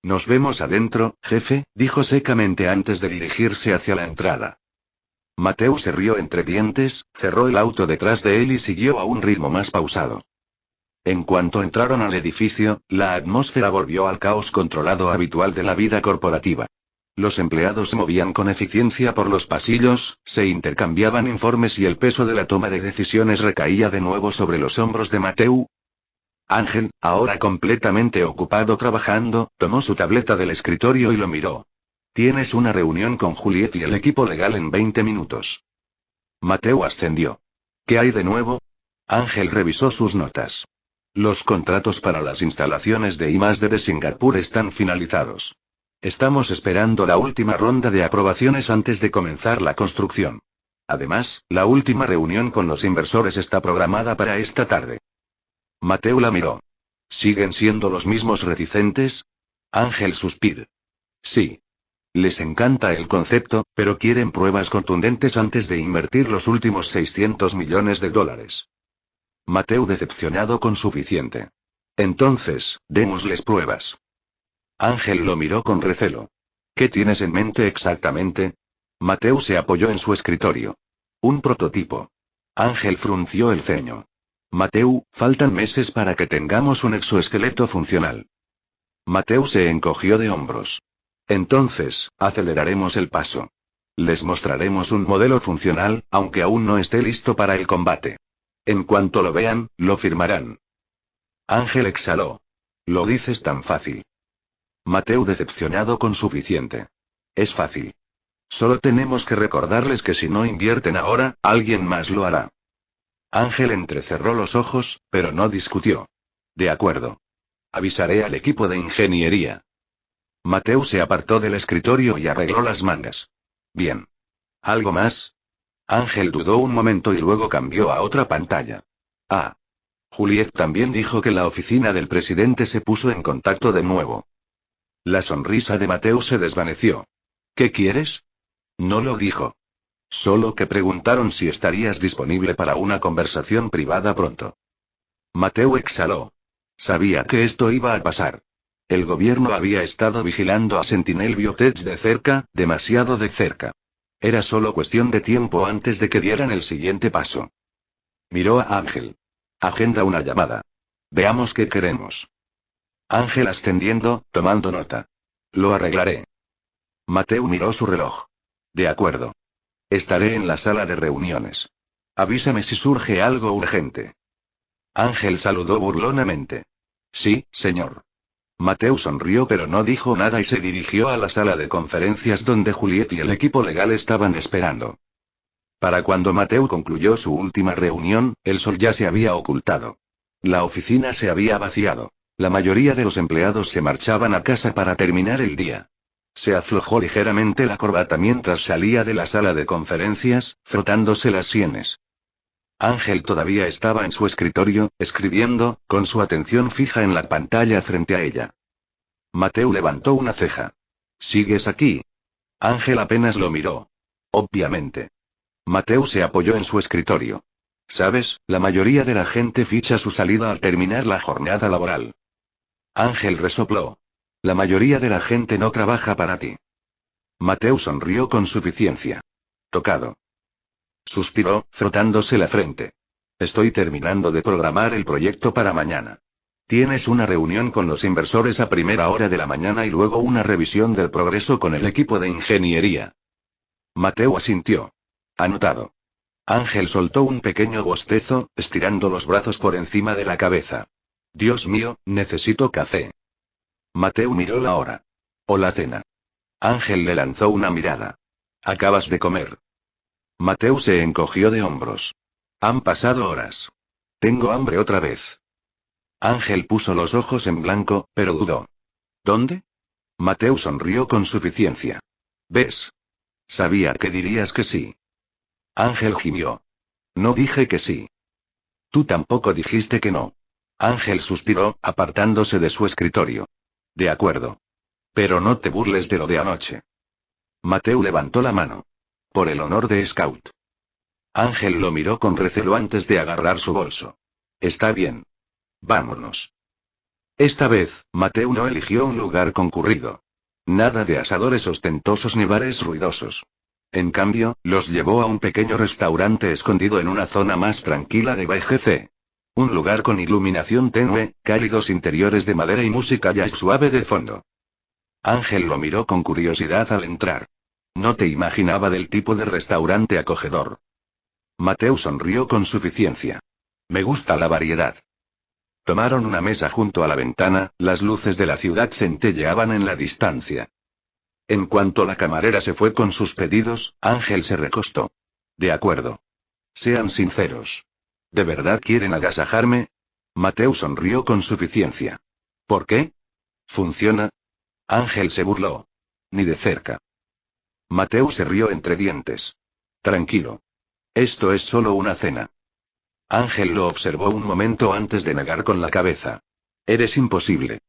Nos vemos adentro, jefe, dijo secamente antes de dirigirse hacia la entrada. Mateo se rió entre dientes, cerró el auto detrás de él y siguió a un ritmo más pausado. En cuanto entraron al edificio, la atmósfera volvió al caos controlado habitual de la vida corporativa. Los empleados se movían con eficiencia por los pasillos, se intercambiaban informes y el peso de la toma de decisiones recaía de nuevo sobre los hombros de Mateo. Ángel, ahora completamente ocupado trabajando, tomó su tableta del escritorio y lo miró. Tienes una reunión con Juliet y el equipo legal en 20 minutos. Mateo ascendió. ¿Qué hay de nuevo? Ángel revisó sus notas. Los contratos para las instalaciones de I+D de Singapur están finalizados. Estamos esperando la última ronda de aprobaciones antes de comenzar la construcción. Además, la última reunión con los inversores está programada para esta tarde. Mateo la miró. ¿Siguen siendo los mismos reticentes? Ángel suspiró. Sí. Les encanta el concepto, pero quieren pruebas contundentes antes de invertir los últimos $600 millones. Mateo decepcionado con suficiente. Entonces, démosles pruebas. Ángel lo miró con recelo. ¿Qué tienes en mente exactamente? Mateo se apoyó en su escritorio. Un prototipo. Ángel frunció el ceño. Mateo, faltan meses para que tengamos un exoesqueleto funcional. Mateo se encogió de hombros. Entonces, aceleraremos el paso. Les mostraremos un modelo funcional, aunque aún no esté listo para el combate. En cuanto lo vean, lo firmarán. Ángel exhaló. Lo dices tan fácil. Mateo decepcionado con suficiente. Es fácil. Solo tenemos que recordarles que si no invierten ahora, alguien más lo hará. Ángel entrecerró los ojos, pero no discutió. De acuerdo. Avisaré al equipo de ingeniería. Mateo se apartó del escritorio y arregló las mangas. Bien. ¿Algo más? Ángel dudó un momento y luego cambió a otra pantalla. Ah. Juliet también dijo que la oficina del presidente se puso en contacto de nuevo. La sonrisa de Mateo se desvaneció. ¿Qué quieres? No lo dijo. Solo que preguntaron si estarías disponible para una conversación privada pronto. Mateo exhaló. Sabía que esto iba a pasar. El gobierno había estado vigilando a Sentinel Biotech de cerca, demasiado de cerca. Era solo cuestión de tiempo antes de que dieran el siguiente paso. Miró a Ángel. Agenda una llamada. Veamos qué queremos. Ángel ascendiendo, tomando nota. Lo arreglaré. Mateo miró su reloj. De acuerdo. Estaré en la sala de reuniones. Avísame si surge algo urgente. Ángel saludó burlonamente. Sí, señor. Mateo sonrió pero no dijo nada y se dirigió a la sala de conferencias donde Juliet y el equipo legal estaban esperando. Para cuando Mateo concluyó su última reunión, el sol ya se había ocultado. La oficina se había vaciado. La mayoría de los empleados se marchaban a casa para terminar el día. Se aflojó ligeramente la corbata mientras salía de la sala de conferencias, frotándose las sienes. Ángel todavía estaba en su escritorio, escribiendo, con su atención fija en la pantalla frente a ella. Mateo levantó una ceja. ¿Sigues aquí? Ángel apenas lo miró. Obviamente. Mateo se apoyó en su escritorio. ¿Sabes? La mayoría de la gente ficha su salida al terminar la jornada laboral. Ángel resopló. La mayoría de la gente no trabaja para ti. Mateo sonrió con suficiencia. Tocado. suspiró, frotándose la frente. Estoy terminando de programar el proyecto para mañana. Tienes una reunión con los inversores a primera hora de la mañana y luego una revisión del progreso con el equipo de ingeniería. Mateo asintió. Anotado. Ángel soltó un pequeño bostezo, estirando los brazos por encima de la cabeza. Dios mío, necesito café. Mateo miró la hora. O la cena. Ángel le lanzó una mirada. Acabas de comer. Mateo se encogió de hombros. Han pasado horas. Tengo hambre otra vez. Ángel puso los ojos en blanco, pero dudó. ¿Dónde? Mateo sonrió con suficiencia. ¿Ves? Sabía que dirías que sí. Ángel gimió. No dije que sí. Tú tampoco dijiste que no. Ángel suspiró, apartándose de su escritorio. De acuerdo. Pero no te burles de lo de anoche. Mateo levantó la mano. Por el honor de Scout. Ángel lo miró con recelo antes de agarrar su bolso. Está bien. Vámonos. Esta vez, Mateo no eligió un lugar concurrido. Nada de asadores ostentosos ni bares ruidosos. En cambio, los llevó a un pequeño restaurante escondido en una zona más tranquila de BGC. Un lugar con iluminación tenue, cálidos interiores de madera y música jazz suave de fondo. Ángel lo miró con curiosidad al entrar. No te imaginaba del tipo de restaurante acogedor. Mateo sonrió con suficiencia. Me gusta la variedad. Tomaron una mesa junto a la ventana, las luces de la ciudad centelleaban en la distancia. En cuanto la camarera se fue con sus pedidos, Ángel se recostó. De acuerdo. Sean sinceros. ¿De verdad quieren agasajarme? Mateo sonrió con suficiencia. ¿Por qué? ¿Funciona? Ángel se burló. Ni de cerca. Mateo se rió entre dientes. Tranquilo. Esto es solo una cena. Ángel lo observó un momento antes de negar con la cabeza. Eres imposible.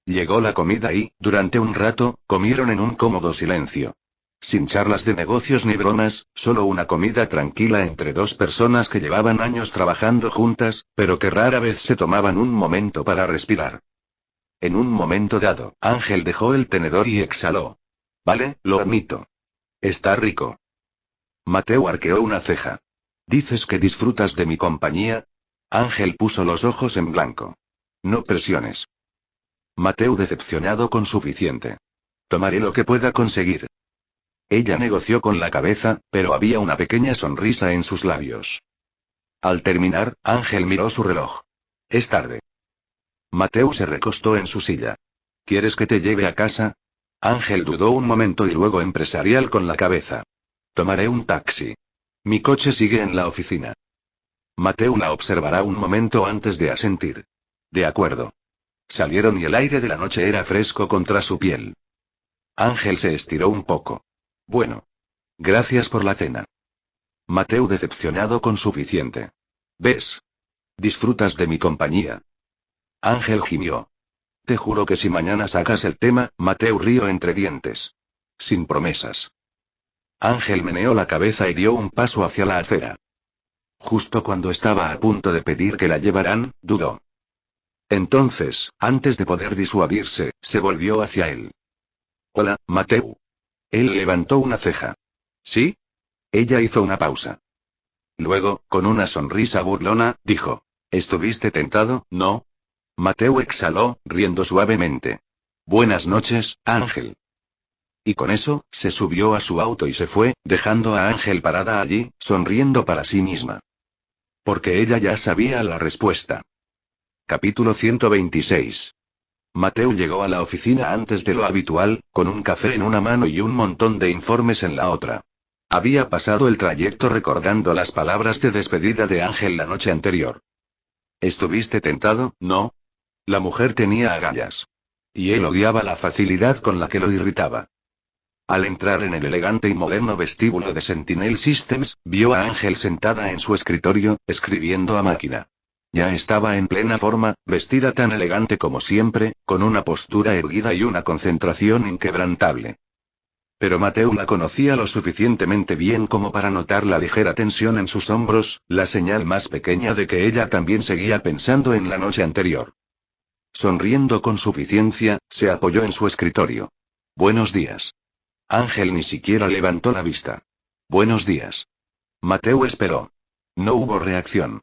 Llegó la comida y, durante un rato, comieron en un cómodo silencio. Sin charlas de negocios ni bromas, solo una comida tranquila entre dos personas que llevaban años trabajando juntas, pero que rara vez se tomaban un momento para respirar. En un momento dado, Ángel dejó el tenedor y exhaló. Vale, lo admito. Está rico. Mateo arqueó una ceja. ¿Dices que disfrutas de mi compañía? Ángel puso los ojos en blanco. No presiones. Mateo decepcionado con suficiente. Tomaré lo que pueda conseguir. Ella negoció con la cabeza, pero había una pequeña sonrisa en sus labios. Al terminar, Ángel miró su reloj. Es tarde. Mateo se recostó en su silla. ¿Quieres que te lleve a casa? Ángel dudó un momento y luego empresarial con la cabeza. Tomaré un taxi. Mi coche sigue en la oficina. Mateo la observará un momento antes de asentir. De acuerdo. Salieron y el aire de la noche era fresco contra su piel. Ángel se estiró un poco. Bueno. Gracias por la cena. Mateo decepcionado con suficiente. ¿Ves? Disfrutas de mi compañía. Ángel gimió. Te juro que si mañana sacas el tema, Mateo rió entre dientes. Sin promesas. Ángel meneó la cabeza y dio un paso hacia la acera. Justo cuando estaba a punto de pedir que la llevaran, dudó. Entonces, antes de poder disuadirse, se volvió hacia él. Hola, Mateo. Él levantó una ceja. ¿Sí? Ella hizo una pausa. Luego, con una sonrisa burlona, dijo. ¿Estuviste tentado, no? Mateo exhaló, riendo suavemente. Buenas noches, Ángel. Y con eso, se subió a su auto y se fue, dejando a Ángel parada allí, sonriendo para sí misma. Porque ella ya sabía la respuesta. Capítulo 126. Mateo llegó a la oficina antes de lo habitual, con un café en una mano y un montón de informes en la otra. Había pasado el trayecto recordando las palabras de despedida de Ángel la noche anterior. ¿Estuviste tentado, no? La mujer tenía agallas. Y él odiaba la facilidad con la que lo irritaba. Al entrar en el elegante y moderno vestíbulo de Sentinel Systems, vio a Ángel sentada en su escritorio, escribiendo a máquina. Ya estaba en plena forma, vestida tan elegante como siempre, con una postura erguida y una concentración inquebrantable. Pero Mateo la conocía lo suficientemente bien como para notar la ligera tensión en sus hombros, la señal más pequeña de que ella también seguía pensando en la noche anterior. Sonriendo con suficiencia, se apoyó en su escritorio. Buenos días. Ángel ni siquiera levantó la vista. Buenos días. Mateu esperó. No hubo reacción.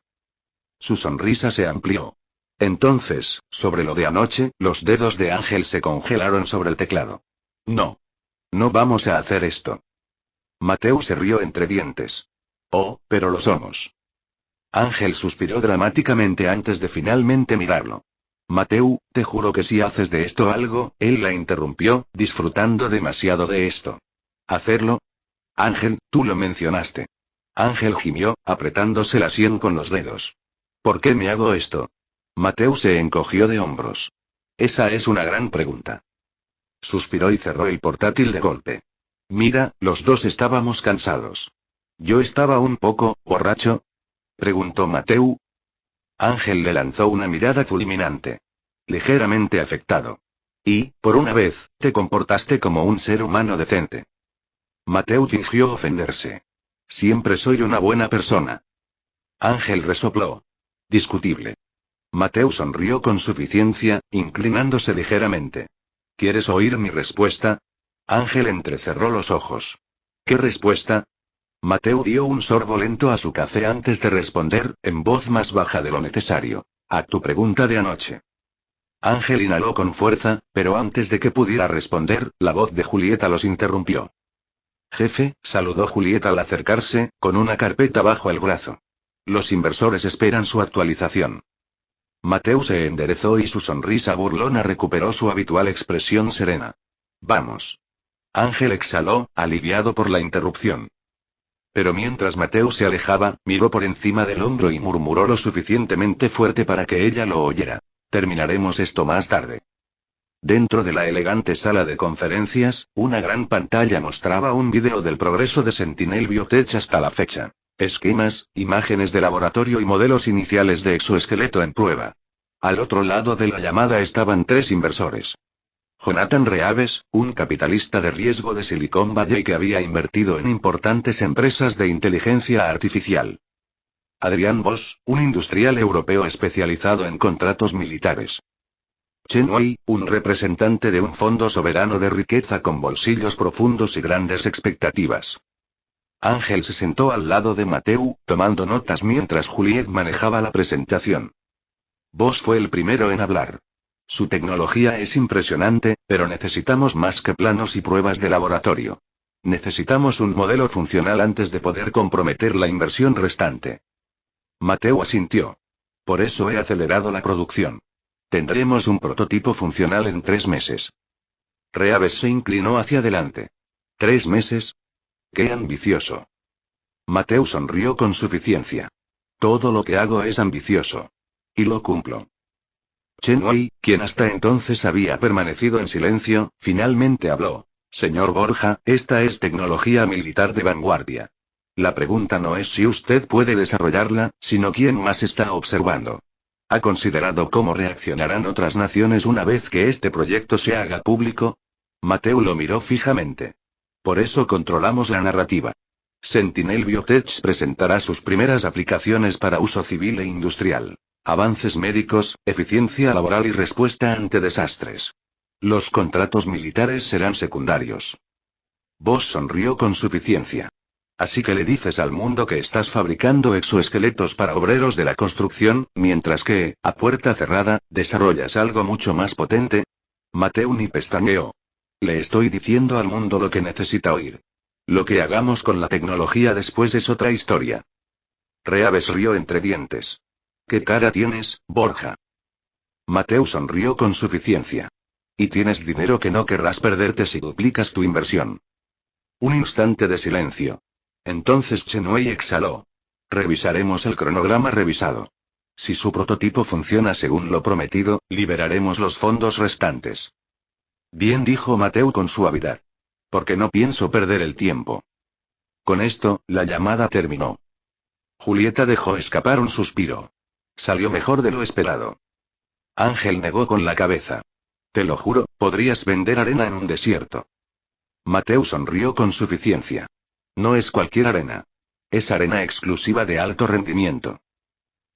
Su sonrisa se amplió. Entonces, sobre lo de anoche, los dedos de Ángel se congelaron sobre el teclado. No. No vamos a hacer esto. Mateu se rió entre dientes. Oh, pero lo somos. Ángel suspiró dramáticamente antes de finalmente mirarlo. Mateu, te juro que si haces de esto algo, él la interrumpió, disfrutando demasiado de esto. ¿Hacerlo? Ángel, tú lo mencionaste. Ángel gimió, apretándose la sien con los dedos. ¿Por qué me hago esto? Mateu se encogió de hombros. Esa es una gran pregunta. Suspiró y cerró el portátil de golpe. Mira, los dos estábamos cansados. ¿Yo estaba un poco borracho? Preguntó Mateu. Ángel le lanzó una mirada fulminante. Ligeramente afectado. Y, por una vez, te comportaste como un ser humano decente. Mateu fingió ofenderse. Siempre soy una buena persona. Ángel resopló. Discutible. Mateu sonrió con suficiencia, inclinándose ligeramente. ¿Quieres oír mi respuesta? Ángel entrecerró los ojos. ¿Qué respuesta? Mateu dio un sorbo lento a su café antes de responder, en voz más baja de lo necesario. A tu pregunta de anoche. Ángel inhaló con fuerza, pero antes de que pudiera responder, la voz de Julieta los interrumpió. Jefe, saludó Julieta al acercarse, con una carpeta bajo el brazo. Los inversores esperan su actualización. Mateu se enderezó y su sonrisa burlona recuperó su habitual expresión serena. Vamos. Ángel exhaló, aliviado por la interrupción. Pero mientras Mateu se alejaba, miró por encima del hombro y murmuró lo suficientemente fuerte para que ella lo oyera. Terminaremos esto más tarde. Dentro de la elegante sala de conferencias, una gran pantalla mostraba un vídeo del progreso de Sentinel Biotech hasta la fecha. Esquemas, imágenes de laboratorio y modelos iniciales de exoesqueleto en prueba. Al otro lado de la llamada estaban tres inversores. Jonathan Reaves, un capitalista de riesgo de Silicon Valley que había invertido en importantes empresas de inteligencia artificial. Adrian Voss, un industrial europeo especializado en contratos militares. Chen Wei, un representante de un fondo soberano de riqueza con bolsillos profundos y grandes expectativas. Ángel se sentó al lado de Mateu, tomando notas mientras Juliet manejaba la presentación. Voss fue el primero en hablar. Su tecnología es impresionante, pero necesitamos más que planos y pruebas de laboratorio. Necesitamos un modelo funcional antes de poder comprometer la inversión restante. Mateu asintió. Por eso he acelerado la producción. Tendremos un prototipo funcional en 3 meses. Reaves se inclinó hacia adelante. ¿3 meses? ¡Qué ambicioso! Mateu sonrió con suficiencia. Todo lo que hago es ambicioso. Y lo cumplo. Chen Wei, quien hasta entonces había permanecido en silencio, finalmente habló. Señor Borja, esta es tecnología militar de vanguardia. La pregunta no es si usted puede desarrollarla, sino quién más está observando. ¿Ha considerado cómo reaccionarán otras naciones una vez que este proyecto se haga público? Mateu lo miró fijamente. Por eso controlamos la narrativa. Sentinel Biotech presentará sus primeras aplicaciones para uso civil e industrial. Avances médicos, eficiencia laboral y respuesta ante desastres. Los contratos militares serán secundarios. Voss sonrió con suficiencia. Así que le dices al mundo que estás fabricando exoesqueletos para obreros de la construcción, mientras que, a puerta cerrada, desarrollas algo mucho más potente. Mateu ni pestañeó. Le estoy diciendo al mundo lo que necesita oír. Lo que hagamos con la tecnología después es otra historia. Reaves rió entre dientes. ¿Qué cara tienes, Borja? Mateu sonrió con suficiencia. Y tienes dinero que no querrás perderte si duplicas tu inversión. Un instante de silencio. Entonces Chen Wei exhaló. Revisaremos el cronograma revisado. Si su prototipo funciona según lo prometido, liberaremos los fondos restantes. Bien, dijo Mateu con suavidad. Porque no pienso perder el tiempo. Con esto, la llamada terminó. Julieta dejó escapar un suspiro. Salió mejor de lo esperado. Ángel negó con la cabeza. Te lo juro, podrías vender arena en un desierto. Mateu sonrió con suficiencia. No es cualquier arena. Es arena exclusiva de alto rendimiento.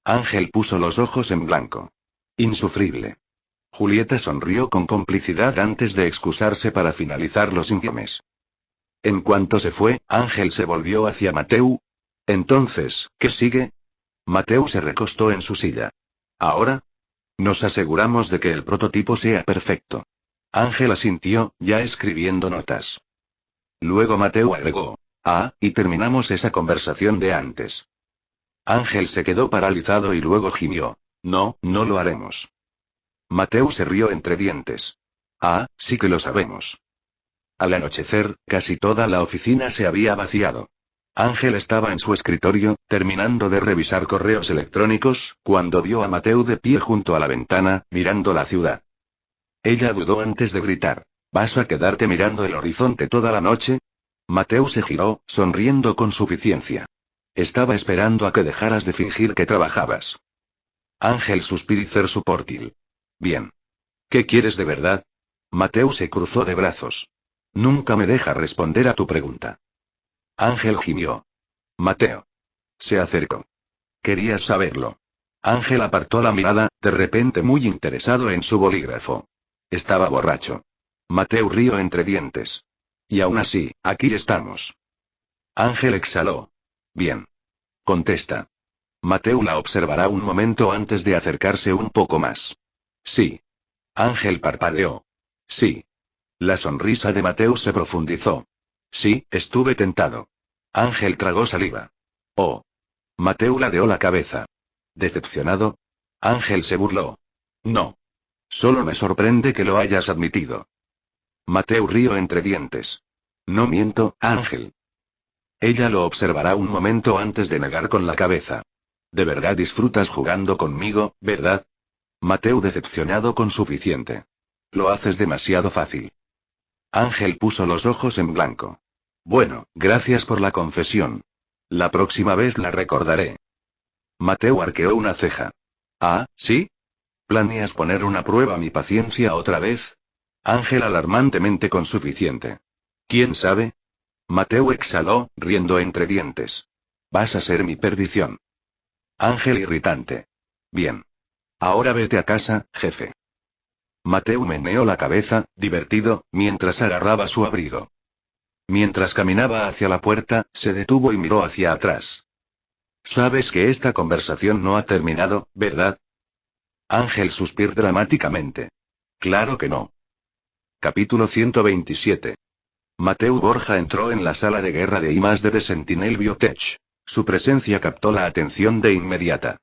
Ángel puso los ojos en blanco. Insufrible. Julieta sonrió con complicidad antes de excusarse para finalizar los informes. En cuanto se fue, Ángel se volvió hacia Mateu. Entonces, ¿qué sigue? Mateo se recostó en su silla. ¿Ahora? Nos aseguramos de que el prototipo sea perfecto. Ángel asintió, ya escribiendo notas. Luego Mateo agregó. Y terminamos esa conversación de antes. Ángel se quedó paralizado y luego gimió. No, no lo haremos. Mateo se rió entre dientes. Sí que lo sabemos. Al anochecer, casi toda la oficina se había vaciado. Ángel estaba en su escritorio, terminando de revisar correos electrónicos, cuando vio a Mateo de pie junto a la ventana, mirando la ciudad. Ella dudó antes de gritar. ¿Vas a quedarte mirando el horizonte toda la noche? Mateo se giró, sonriendo con suficiencia. Estaba esperando a que dejaras de fingir que trabajabas. Ángel suspiricer suportil. Bien. ¿Qué quieres de verdad? Mateo se cruzó de brazos. Nunca me deja responder a tu pregunta. Ángel gimió. Mateo. Se acercó. Querías saberlo. Ángel apartó la mirada, de repente muy interesado en su bolígrafo. Estaba borracho. Mateo rió entre dientes. Y aún así, aquí estamos. Ángel exhaló. Bien. Contesta. Mateo la observará un momento antes de acercarse un poco más. Sí. Ángel parpadeó. Sí. La sonrisa de Mateo se profundizó. Sí, estuve tentado. Ángel tragó saliva. Oh. Mateo ladeó la cabeza. ¿Decepcionado? Ángel se burló. No. Solo me sorprende que lo hayas admitido. Mateo rió entre dientes. No miento, Ángel. Ella lo observará un momento antes de negar con la cabeza. ¿De verdad disfrutas jugando conmigo, verdad? Mateo decepcionado con suficiente. Lo haces demasiado fácil. Ángel puso los ojos en blanco. Bueno, gracias por la confesión. La próxima vez la recordaré. Mateo arqueó una ceja. ¿Sí? ¿Planeas poner una prueba a mi paciencia otra vez? Ángel alarmantemente con suficiente. ¿Quién sabe? Mateo exhaló, riendo entre dientes. Vas a ser mi perdición. Ángel irritante. Bien. Ahora vete a casa, jefe. Mateo meneó la cabeza, divertido, mientras agarraba su abrigo. Mientras caminaba hacia la puerta, se detuvo y miró hacia atrás. Sabes que esta conversación no ha terminado, ¿verdad? Ángel suspiró dramáticamente. Claro que no. Capítulo 127. Mateo Borja entró en la sala de guerra de I+D de Sentinel Biotech. Su presencia captó la atención de inmediata.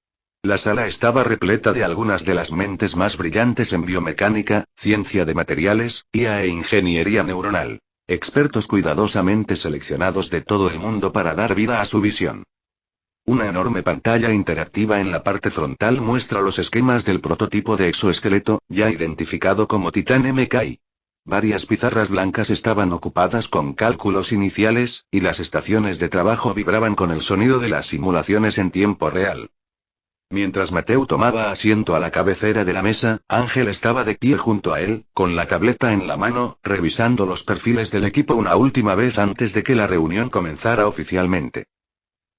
La sala estaba repleta de algunas de las mentes más brillantes en biomecánica, ciencia de materiales, IA e ingeniería neuronal. Expertos cuidadosamente seleccionados de todo el mundo para dar vida a su visión. Una enorme pantalla interactiva en la parte frontal muestra los esquemas del prototipo de exoesqueleto, ya identificado como Titán MKI. Varias pizarras blancas estaban ocupadas con cálculos iniciales, y las estaciones de trabajo vibraban con el sonido de las simulaciones en tiempo real. Mientras Mateo tomaba asiento a la cabecera de la mesa, Ángel estaba de pie junto a él, con la tableta en la mano, revisando los perfiles del equipo una última vez antes de que la reunión comenzara oficialmente.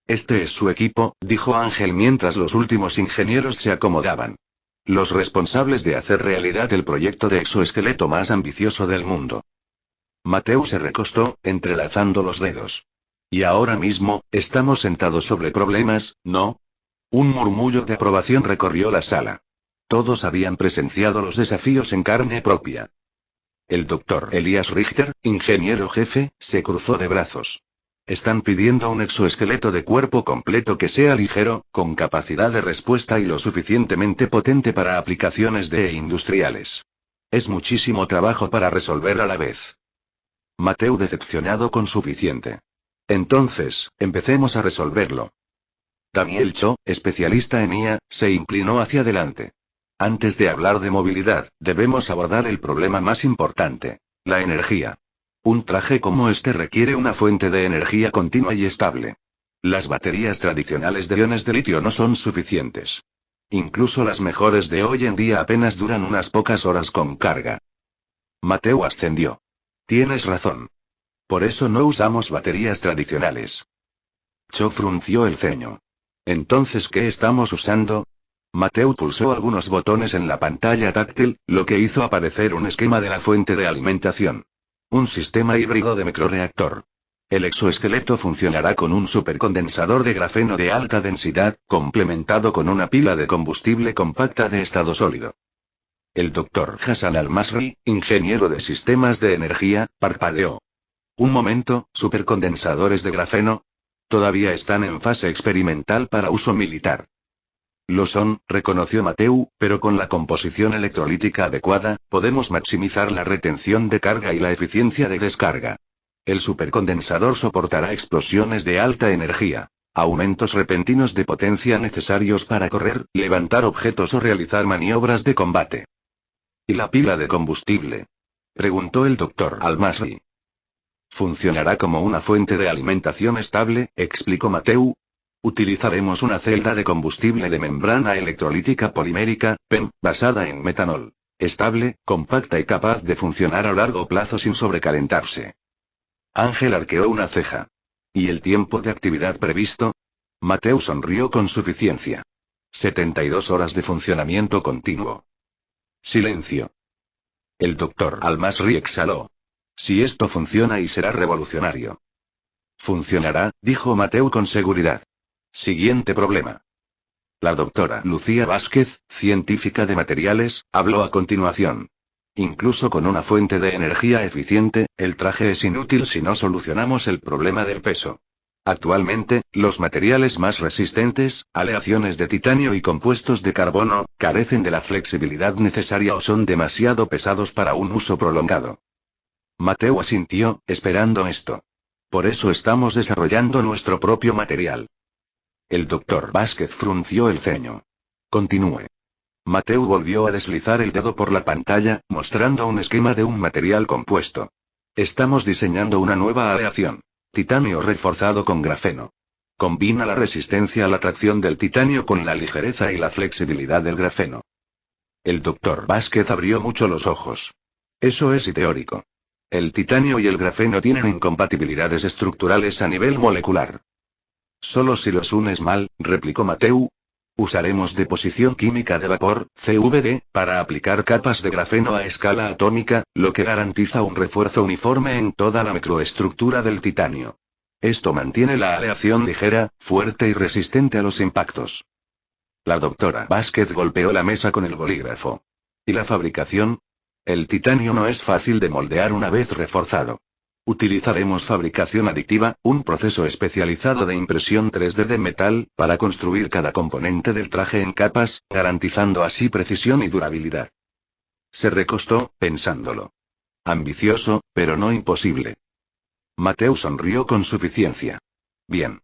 Este es su equipo, dijo Ángel mientras los últimos ingenieros se acomodaban. Los responsables de hacer realidad el proyecto de exoesqueleto más ambicioso del mundo. Mateo se recostó, entrelazando los dedos. Y ahora mismo, estamos sentados sobre problemas, ¿no? Un murmullo de aprobación recorrió la sala. Todos habían presenciado los desafíos en carne propia. El doctor Elías Richter, ingeniero jefe, se cruzó de brazos. Están pidiendo un exoesqueleto de cuerpo completo que sea ligero, con capacidad de respuesta y lo suficientemente potente para aplicaciones industriales. Es muchísimo trabajo para resolver a la vez. Mateo decepcionado con suficiente. Entonces, empecemos a resolverlo. Daniel Cho, especialista en IA, se inclinó hacia adelante. Antes de hablar de movilidad, debemos abordar el problema más importante: la energía. Un traje como este requiere una fuente de energía continua y estable. Las baterías tradicionales de iones de litio no son suficientes. Incluso las mejores de hoy en día apenas duran unas pocas horas con carga. Mateo ascendió. Tienes razón. Por eso no usamos baterías tradicionales. Cho frunció el ceño. Entonces, ¿qué estamos usando? Mateo pulsó algunos botones en la pantalla táctil, lo que hizo aparecer un esquema de la fuente de alimentación. Un sistema híbrido de microreactor. El exoesqueleto funcionará con un supercondensador de grafeno de alta densidad, complementado con una pila de combustible compacta de estado sólido. El Dr. Hassan Al-Masri, ingeniero de sistemas de energía, parpadeó. Un momento, ¿supercondensadores de grafeno? Todavía están en fase experimental para uso militar. Lo son, reconoció Mateu, pero con la composición electrolítica adecuada, podemos maximizar la retención de carga y la eficiencia de descarga. El supercondensador soportará explosiones de alta energía, aumentos repentinos de potencia necesarios para correr, levantar objetos o realizar maniobras de combate. ¿Y la pila de combustible?, preguntó el Dr. Al-Masri. Funcionará como una fuente de alimentación estable, explicó Mateu. Utilizaremos una celda de combustible de membrana electrolítica polimérica, PEM, basada en metanol. Estable, compacta y capaz de funcionar a largo plazo sin sobrecalentarse. Ángel arqueó una ceja. ¿Y el tiempo de actividad previsto? Mateu sonrió con suficiencia. 72 horas de funcionamiento continuo. Silencio. El Dr. Al-Masri exhaló. Si esto funciona y será revolucionario. Funcionará, dijo Mateu con seguridad. Siguiente problema. La doctora Lucía Vázquez, científica de materiales, habló a continuación. Incluso con una fuente de energía eficiente, el traje es inútil si no solucionamos el problema del peso. Actualmente, los materiales más resistentes, aleaciones de titanio y compuestos de carbono, carecen de la flexibilidad necesaria o son demasiado pesados para un uso prolongado. Mateu asintió, esperando esto. Por eso estamos desarrollando nuestro propio material. El Dr. Vázquez frunció el ceño. Continúe. Mateu volvió a deslizar el dedo por la pantalla, mostrando un esquema de un material compuesto. Estamos diseñando una nueva aleación. Titanio reforzado con grafeno. Combina la resistencia a la tracción del titanio con la ligereza y la flexibilidad del grafeno. El Dr. Vázquez abrió mucho los ojos. Eso es teórico. El titanio y el grafeno tienen incompatibilidades estructurales a nivel molecular. Solo si los unes mal, replicó Mateu. Usaremos deposición química de vapor, CVD, para aplicar capas de grafeno a escala atómica, lo que garantiza un refuerzo uniforme en toda la microestructura del titanio. Esto mantiene la aleación ligera, fuerte y resistente a los impactos. La doctora Vázquez golpeó la mesa con el bolígrafo. ¿Y la fabricación? El titanio no es fácil de moldear una vez reforzado. Utilizaremos fabricación aditiva, un proceso especializado de impresión 3D de metal, para construir cada componente del traje en capas, garantizando así precisión y durabilidad. Se recostó, pensándolo. Ambicioso, pero no imposible. Mateu sonrió con suficiencia. Bien.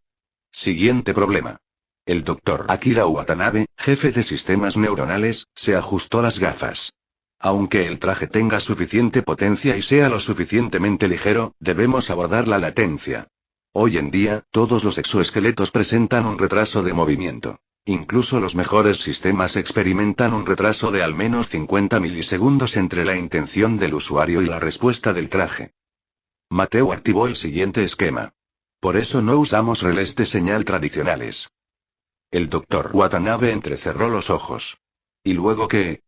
Siguiente problema. El Dr. Akira Watanabe, jefe de sistemas neuronales, se ajustó las gafas. Aunque el traje tenga suficiente potencia y sea lo suficientemente ligero, debemos abordar la latencia. Hoy en día, todos los exoesqueletos presentan un retraso de movimiento. Incluso los mejores sistemas experimentan un retraso de al menos 50 milisegundos entre la intención del usuario y la respuesta del traje. Mateu activó el siguiente esquema. Por eso no usamos relés de señal tradicionales. El Dr. Watanabe entrecerró los ojos. ¿Y luego qué?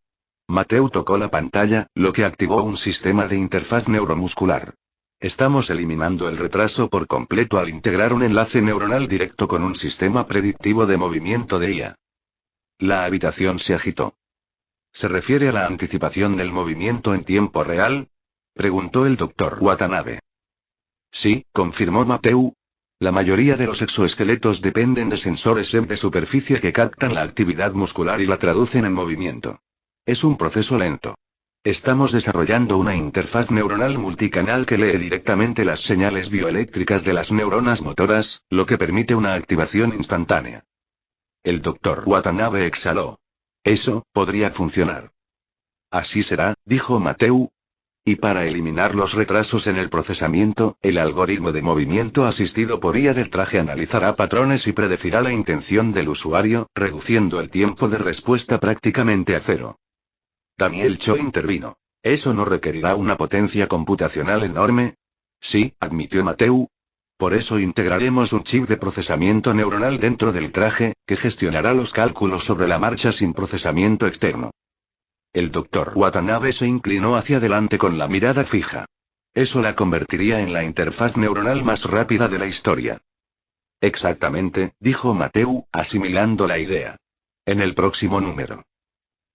Mateu tocó la pantalla, lo que activó un sistema de interfaz neuromuscular. Estamos eliminando el retraso por completo al integrar un enlace neuronal directo con un sistema predictivo de movimiento de IA. La habitación se agitó. ¿Se refiere a la anticipación del movimiento en tiempo real?, preguntó el Dr. Watanabe. Sí, confirmó Mateu. La mayoría de los exoesqueletos dependen de sensores EM de superficie que captan la actividad muscular y la traducen en movimiento. Es un proceso lento. Estamos desarrollando una interfaz neuronal multicanal que lee directamente las señales bioeléctricas de las neuronas motoras, lo que permite una activación instantánea. El Dr. Watanabe exhaló. Eso podría funcionar. Así será, dijo Mateu. Y para eliminar los retrasos en el procesamiento, el algoritmo de movimiento asistido por IA del traje analizará patrones y predecirá la intención del usuario, reduciendo el tiempo de respuesta prácticamente a cero. Daniel Cho intervino. ¿Eso no requerirá una potencia computacional enorme? Sí, admitió Mateu. Por eso integraremos un chip de procesamiento neuronal dentro del traje, que gestionará los cálculos sobre la marcha sin procesamiento externo. El Dr. Watanabe se inclinó hacia adelante con la mirada fija. Eso la convertiría en la interfaz neuronal más rápida de la historia. Exactamente, dijo Mateu, asimilando la idea. En el próximo número.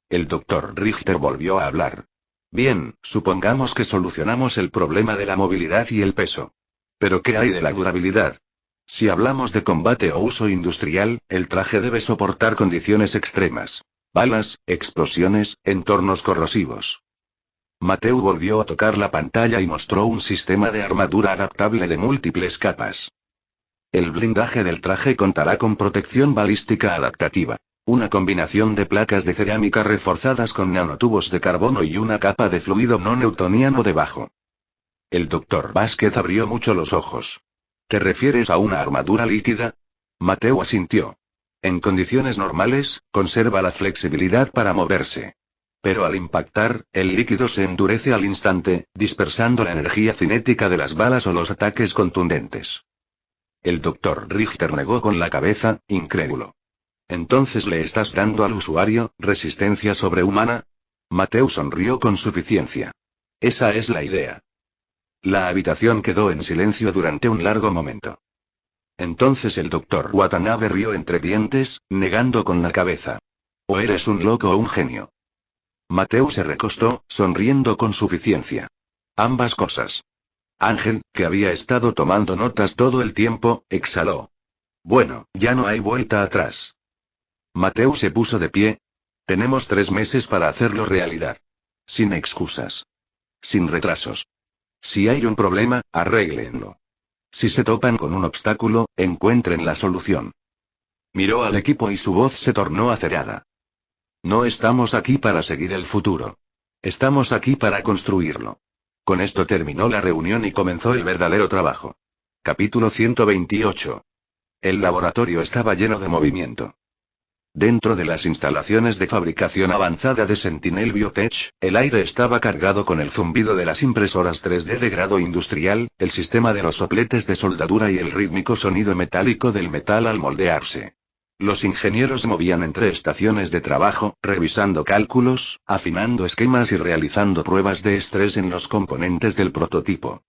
El Dr. Richter volvió a hablar. Bien, supongamos que solucionamos el problema de la movilidad y el peso. Pero ¿qué hay de la durabilidad? Si hablamos de combate o uso industrial, el traje debe soportar condiciones extremas. Balas, explosiones, entornos corrosivos. Mateu volvió a tocar la pantalla y mostró un sistema de armadura adaptable de múltiples capas. El blindaje del traje contará con protección balística adaptativa. Una combinación de placas de cerámica reforzadas con nanotubos de carbono y una capa de fluido no newtoniano debajo. El Dr. Vázquez abrió mucho los ojos. ¿Te refieres a una armadura líquida? Mateu asintió. En condiciones normales, conserva la flexibilidad para moverse. Pero al impactar, el líquido se endurece al instante, dispersando la energía cinética de las balas o los ataques contundentes. El Dr. Richter negó con la cabeza, incrédulo. ¿Entonces le estás dando al usuario resistencia sobrehumana? Mateu sonrió con suficiencia. Esa es la idea. La habitación quedó en silencio durante un largo momento. Entonces el Dr. Watanabe rió entre dientes, negando con la cabeza. O eres un loco o un genio. Mateu se recostó, sonriendo con suficiencia. Ambas cosas. Ángel, que había estado tomando notas todo el tiempo, exhaló. Bueno, ya no hay vuelta atrás. Mateu se puso de pie. Tenemos 3 meses para hacerlo realidad. Sin excusas. Sin retrasos. Si hay un problema, arréglenlo. Si se topan con un obstáculo, encuentren la solución. Miró al equipo y su voz se tornó acerada. No estamos aquí para seguir el futuro. Estamos aquí para construirlo. Con esto terminó la reunión y comenzó el verdadero trabajo. Capítulo 128. El laboratorio estaba lleno de movimiento. Dentro de las instalaciones de fabricación avanzada de Sentinel Biotech, el aire estaba cargado con el zumbido de las impresoras 3D de grado industrial, el sistema de los sopletes de soldadura y el rítmico sonido metálico del metal al moldearse. Los ingenieros movían entre estaciones de trabajo, revisando cálculos, afinando esquemas y realizando pruebas de estrés en los componentes del prototipo.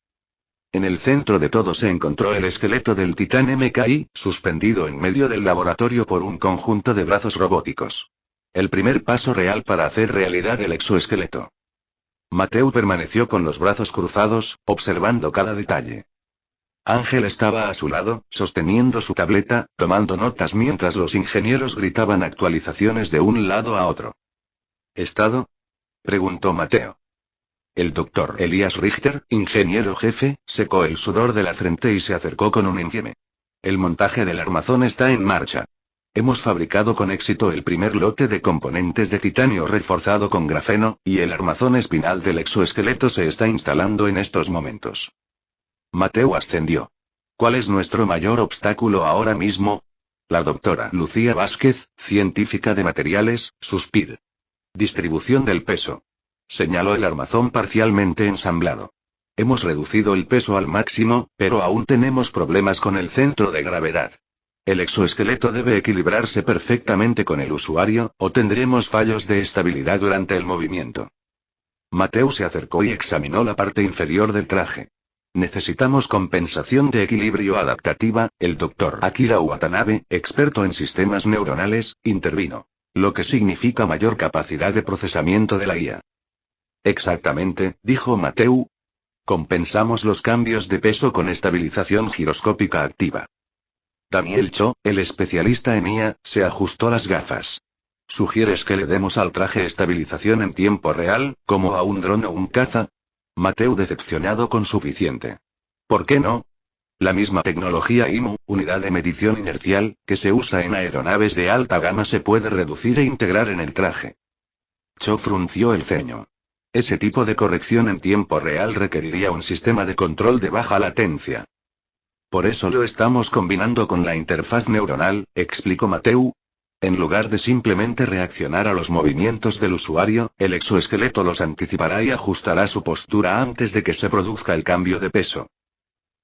En el centro de todo se encontró el esqueleto del Titán MKI, suspendido en medio del laboratorio por un conjunto de brazos robóticos. El primer paso real para hacer realidad el exoesqueleto. Mateu permaneció con los brazos cruzados, observando cada detalle. Ángel estaba a su lado, sosteniendo su tableta, tomando notas mientras los ingenieros gritaban actualizaciones de un lado a otro. ¿Estado? Preguntó Mateo. El Dr. Elias Richter, ingeniero jefe, secó el sudor de la frente y se acercó con un insieme. El montaje del armazón está en marcha. Hemos fabricado con éxito el primer lote de componentes de titanio reforzado con grafeno, y el armazón espinal del exoesqueleto se está instalando en estos momentos. Mateu ascendió. ¿Cuál es nuestro mayor obstáculo ahora mismo? La doctora Lucía Vázquez, científica de materiales, suspiró. Distribución del peso. Señaló el armazón parcialmente ensamblado. Hemos reducido el peso al máximo, pero aún tenemos problemas con el centro de gravedad. El exoesqueleto debe equilibrarse perfectamente con el usuario, o tendremos fallos de estabilidad durante el movimiento. Mateu se acercó y examinó la parte inferior del traje. Necesitamos compensación de equilibrio adaptativa. El Dr. Akira Watanabe, experto en sistemas neuronales, intervino. Lo que significa mayor capacidad de procesamiento de la IA. Exactamente, dijo Mateu. Compensamos los cambios de peso con estabilización giroscópica activa. Daniel Cho, el especialista en IA, se ajustó las gafas. ¿Sugieres que le demos al traje estabilización en tiempo real, como a un dron o un caza? Mateu decepcionado con suficiente. ¿Por qué no? La misma tecnología IMU, unidad de medición inercial, que se usa en aeronaves de alta gama se puede reducir e integrar en el traje. Cho frunció el ceño. Ese tipo de corrección en tiempo real requeriría un sistema de control de baja latencia. Por eso lo estamos combinando con la interfaz neuronal, explicó Mateu. En lugar de simplemente reaccionar a los movimientos del usuario, el exoesqueleto los anticipará y ajustará su postura antes de que se produzca el cambio de peso.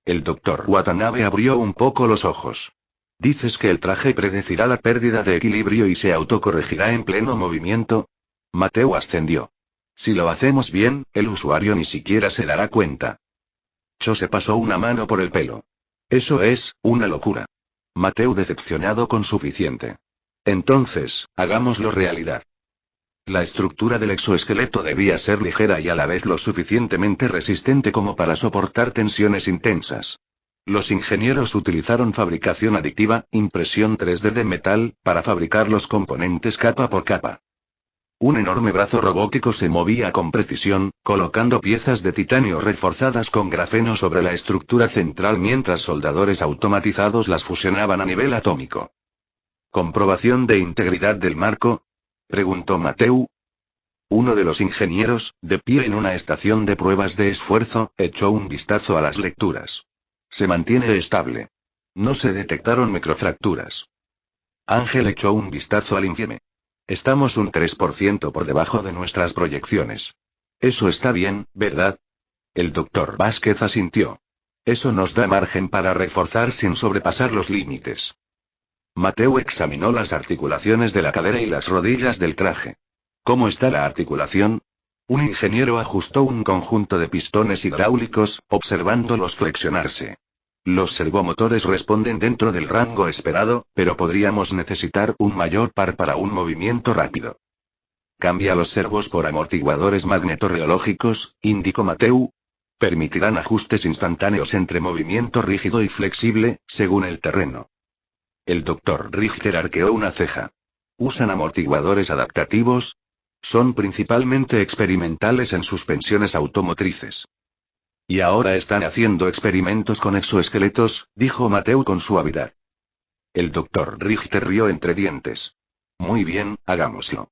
El Dr. Watanabe abrió un poco los ojos. ¿Dices que el traje predecirá la pérdida de equilibrio y se autocorregirá en pleno movimiento? Mateu ascendió. Si lo hacemos bien, el usuario ni siquiera se dará cuenta. Cho se pasó una mano por el pelo. Eso es, una locura. Mateo decepcionado con suficiente. Entonces, hagámoslo realidad. La estructura del exoesqueleto debía ser ligera y a la vez lo suficientemente resistente como para soportar tensiones intensas. Los ingenieros utilizaron fabricación aditiva, impresión 3D de metal, para fabricar los componentes capa por capa. Un enorme brazo robótico se movía con precisión, colocando piezas de titanio reforzadas con grafeno sobre la estructura central mientras soldadores automatizados las fusionaban a nivel atómico. ¿Comprobación de integridad del marco?, preguntó Mateu. Uno de los ingenieros, de pie en una estación de pruebas de esfuerzo, echó un vistazo a las lecturas. Se mantiene estable. No se detectaron microfracturas. Ángel echó un vistazo al informe. Estamos un 3% por debajo de nuestras proyecciones. Eso está bien, ¿verdad? El doctor Vázquez asintió. Eso nos da margen para reforzar sin sobrepasar los límites. Mateu examinó las articulaciones de la cadera y las rodillas del traje. ¿Cómo está la articulación? Un ingeniero ajustó un conjunto de pistones hidráulicos, observándolos flexionarse. Los servomotores responden dentro del rango esperado, pero podríamos necesitar un mayor par para un movimiento rápido. Cambia los servos por amortiguadores magnetorreológicos, indicó Mateu. Permitirán ajustes instantáneos entre movimiento rígido y flexible, según el terreno. El doctor Richter arqueó una ceja. ¿Usan amortiguadores adaptativos? Son principalmente experimentales en suspensiones automotrices. Y ahora están haciendo experimentos con exoesqueletos, dijo Mateu con suavidad. El doctor Richter rió entre dientes. Muy bien, hagámoslo.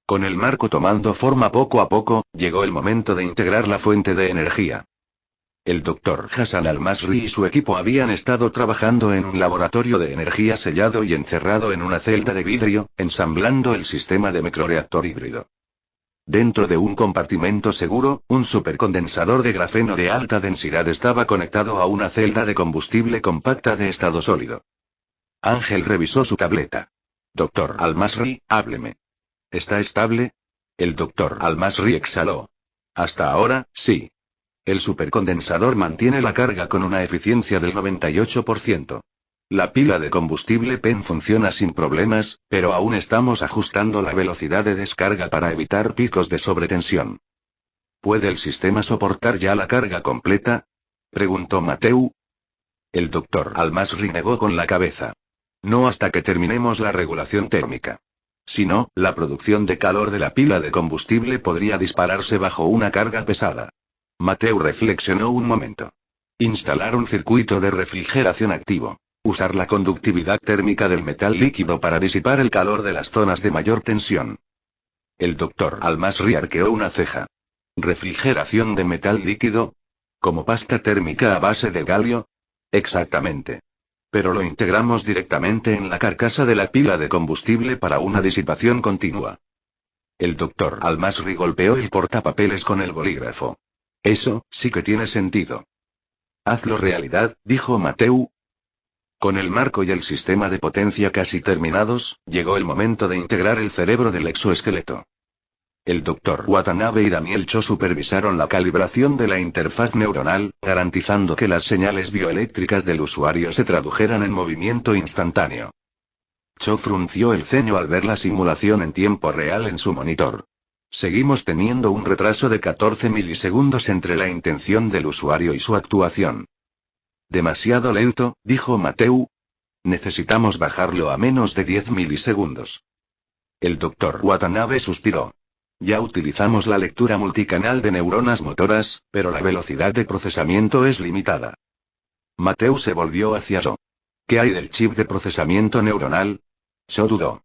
Con el marco tomando forma poco a poco, llegó el momento de integrar la fuente de energía. El doctor Hassan Al-Masri y su equipo habían estado trabajando en un laboratorio de energía sellado y encerrado en una celda de vidrio, ensamblando el sistema de microreactor híbrido. Dentro de un compartimento seguro, un supercondensador de grafeno de alta densidad estaba conectado a una celda de combustible compacta de estado sólido. Ángel revisó su tableta. Doctor Al-Masri, hábleme. ¿Está estable? El doctor Al-Masri exhaló. Hasta ahora, sí. El supercondensador mantiene la carga con una eficiencia del 98%. La pila de combustible PEN funciona sin problemas, pero aún estamos ajustando la velocidad de descarga para evitar picos de sobretensión. ¿Puede el sistema soportar ya la carga completa?, preguntó Mateu. El doctor Al-Masri negó con la cabeza. No hasta que terminemos la regulación térmica. Si no, la producción de calor de la pila de combustible podría dispararse bajo una carga pesada. Mateu reflexionó un momento. Instalar un circuito de refrigeración activo. Usar la conductividad térmica del metal líquido para disipar el calor de las zonas de mayor tensión. El doctor Al-Masri arqueó una ceja. ¿Refrigeración de metal líquido? ¿Como pasta térmica a base de galio? Exactamente. Pero lo integramos directamente en la carcasa de la pila de combustible para una disipación continua. El doctor Al-Masri golpeó el portapapeles con el bolígrafo. Eso, sí que tiene sentido. Hazlo realidad, dijo Mateu. Con el marco y el sistema de potencia casi terminados, llegó el momento de integrar el cerebro del exoesqueleto. El doctor Watanabe y Daniel Cho supervisaron la calibración de la interfaz neuronal, garantizando que las señales bioeléctricas del usuario se tradujeran en movimiento instantáneo. Cho frunció el ceño al ver la simulación en tiempo real en su monitor. Seguimos teniendo un retraso de 14 milisegundos entre la intención del usuario y su actuación. Demasiado lento, dijo Mateu. Necesitamos bajarlo a menos de 10 milisegundos. El doctor Watanabe suspiró. Ya utilizamos la lectura multicanal de neuronas motoras, pero la velocidad de procesamiento es limitada. Mateu se volvió hacia Cho. ¿Qué hay del chip de procesamiento neuronal? Cho dudó.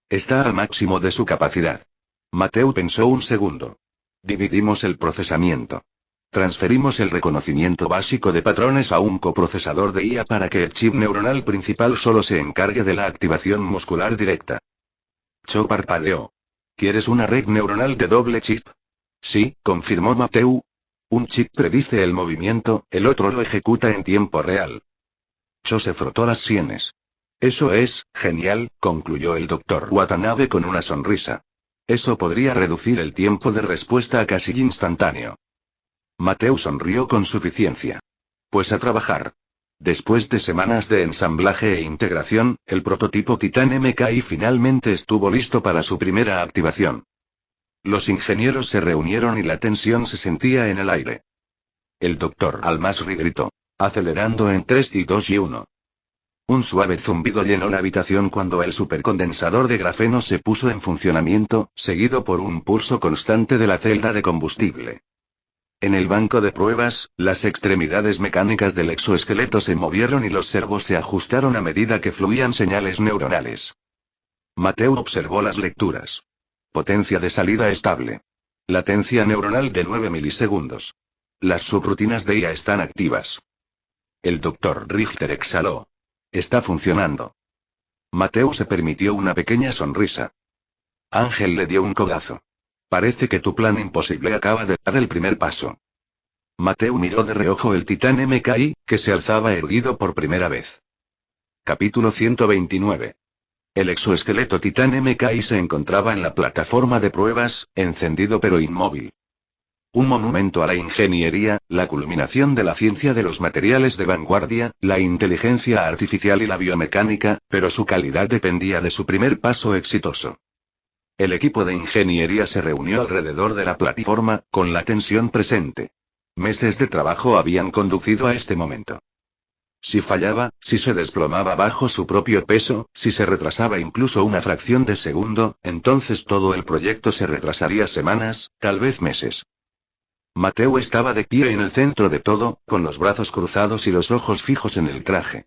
Está al máximo de su capacidad. Mateu pensó un segundo. Dividimos el procesamiento. Transferimos el reconocimiento básico de patrones a un coprocesador de IA para que el chip neuronal principal solo se encargue de la activación muscular directa. Cho parpadeó. ¿Quieres una red neuronal de doble chip? Sí, confirmó Mateu. Un chip predice el movimiento, el otro lo ejecuta en tiempo real. Cho se frotó las sienes. Eso es, genial, concluyó el doctor Watanabe con una sonrisa. Eso podría reducir el tiempo de respuesta a casi instantáneo. Mateo sonrió con suficiencia. Pues a trabajar. Después de semanas de ensamblaje e integración, el prototipo Titan MKI finalmente estuvo listo para su primera activación. Los ingenieros se reunieron y la tensión se sentía en el aire. El doctor Al-Masri gritó, acelerando en 3 y 2 y 1. Un suave zumbido llenó la habitación cuando el supercondensador de grafeno se puso en funcionamiento, seguido por un pulso constante de la celda de combustible. En el banco de pruebas, las extremidades mecánicas del exoesqueleto se movieron y los servos se ajustaron a medida que fluían señales neuronales. Mateo observó las lecturas. Potencia de salida estable. Latencia neuronal de 9 milisegundos. Las subrutinas de IA están activas. El doctor Richter exhaló. Está funcionando. Mateo se permitió una pequeña sonrisa. Ángel le dio un codazo. Parece que tu plan imposible acaba de dar el primer paso. Mateo miró de reojo el Titán MKI, que se alzaba erguido por primera vez. Capítulo 129. El exoesqueleto Titán MKI se encontraba en la plataforma de pruebas, encendido pero inmóvil. Un monumento a la ingeniería, la culminación de la ciencia de los materiales de vanguardia, la inteligencia artificial y la biomecánica, pero su calidad dependía de su primer paso exitoso. El equipo de ingeniería se reunió alrededor de la plataforma, con la tensión presente. Meses de trabajo habían conducido a este momento. Si fallaba, si se desplomaba bajo su propio peso, si se retrasaba incluso una fracción de segundo, entonces todo el proyecto se retrasaría semanas, tal vez meses. Mateo estaba de pie en el centro de todo, con los brazos cruzados y los ojos fijos en el traje.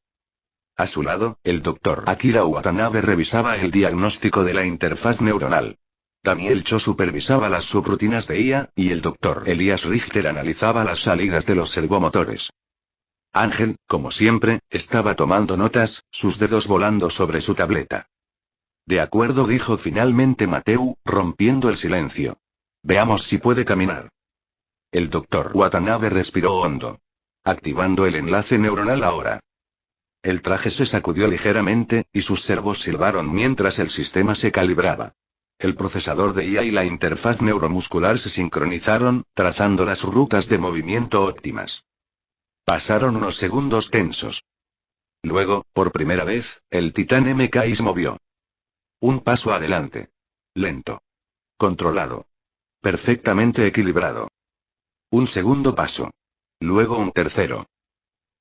A su lado, el doctor Akira Watanabe revisaba el diagnóstico de la interfaz neuronal. Daniel Cho supervisaba las subrutinas de IA, y el doctor Elias Richter analizaba las salidas de los servomotores. Ángel, como siempre, estaba tomando notas, sus dedos volando sobre su tableta. De acuerdo, dijo finalmente Mateo, rompiendo el silencio. Veamos si puede caminar. El doctor Watanabe respiró hondo. Activando el enlace neuronal ahora. El traje se sacudió ligeramente, y sus servos silbaron mientras el sistema se calibraba. El procesador de IA y la interfaz neuromuscular se sincronizaron, trazando las rutas de movimiento óptimas. Pasaron unos segundos tensos. Luego, por primera vez, el Titán MKI se movió. Un paso adelante. Lento. Controlado. Perfectamente equilibrado. Un segundo paso. Luego un tercero.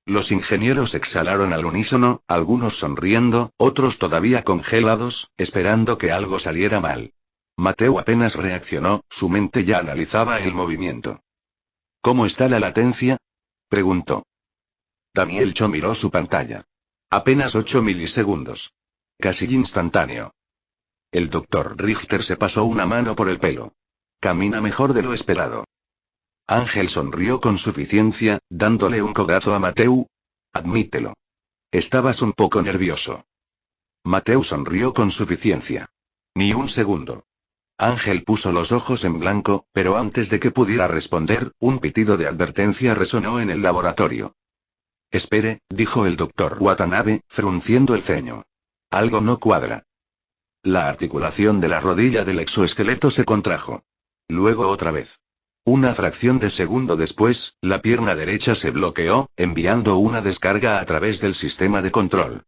Los ingenieros exhalaron al unísono, algunos sonriendo, otros todavía congelados, esperando que algo saliera mal. Mateo apenas reaccionó, su mente ya analizaba el movimiento. ¿Cómo está la latencia?, preguntó. Daniel Cho miró su pantalla. Apenas 8 milisegundos. Casi instantáneo. El doctor Richter se pasó una mano por el pelo. Camina mejor de lo esperado. Ángel sonrió con suficiencia, dándole un codazo a Mateo. Admítelo. Estabas un poco nervioso. Mateo sonrió con suficiencia. Ni un segundo. Ángel puso los ojos en blanco, pero antes de que pudiera responder, un pitido de advertencia resonó en el laboratorio. Espere, dijo el doctor Watanabe, frunciendo el ceño. Algo no cuadra. La articulación de la rodilla del exoesqueleto se contrajo. Luego otra vez. Una fracción de segundo después, la pierna derecha se bloqueó, enviando una descarga a través del sistema de control.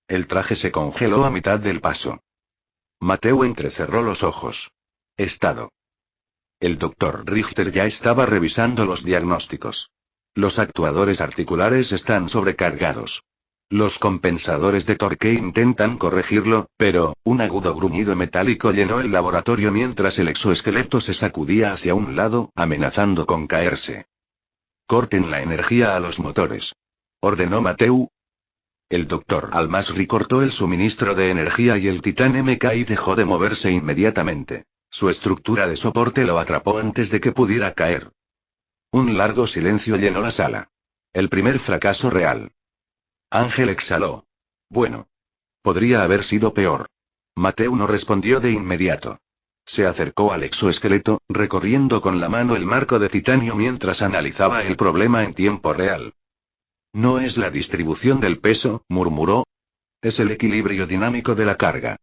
El traje se congeló a mitad del paso. Mateo entrecerró los ojos. Estado. El doctor Richter ya estaba revisando los diagnósticos. Los actuadores articulares están sobrecargados. Los compensadores de torque intentan corregirlo, pero, un agudo gruñido metálico llenó el laboratorio mientras el exoesqueleto se sacudía hacia un lado, amenazando con caerse. Corten la energía a los motores. Ordenó Mateo. El doctor Al-Masri cortó el suministro de energía y el Titán MKI dejó de moverse inmediatamente. Su estructura de soporte lo atrapó antes de que pudiera caer. Un largo silencio llenó la sala. El primer fracaso real. Ángel exhaló. Bueno. Podría haber sido peor. Mateo no respondió de inmediato. Se acercó al exoesqueleto, recorriendo con la mano el marco de titanio mientras analizaba el problema en tiempo real. No es la distribución del peso, murmuró. Es el equilibrio dinámico de la carga.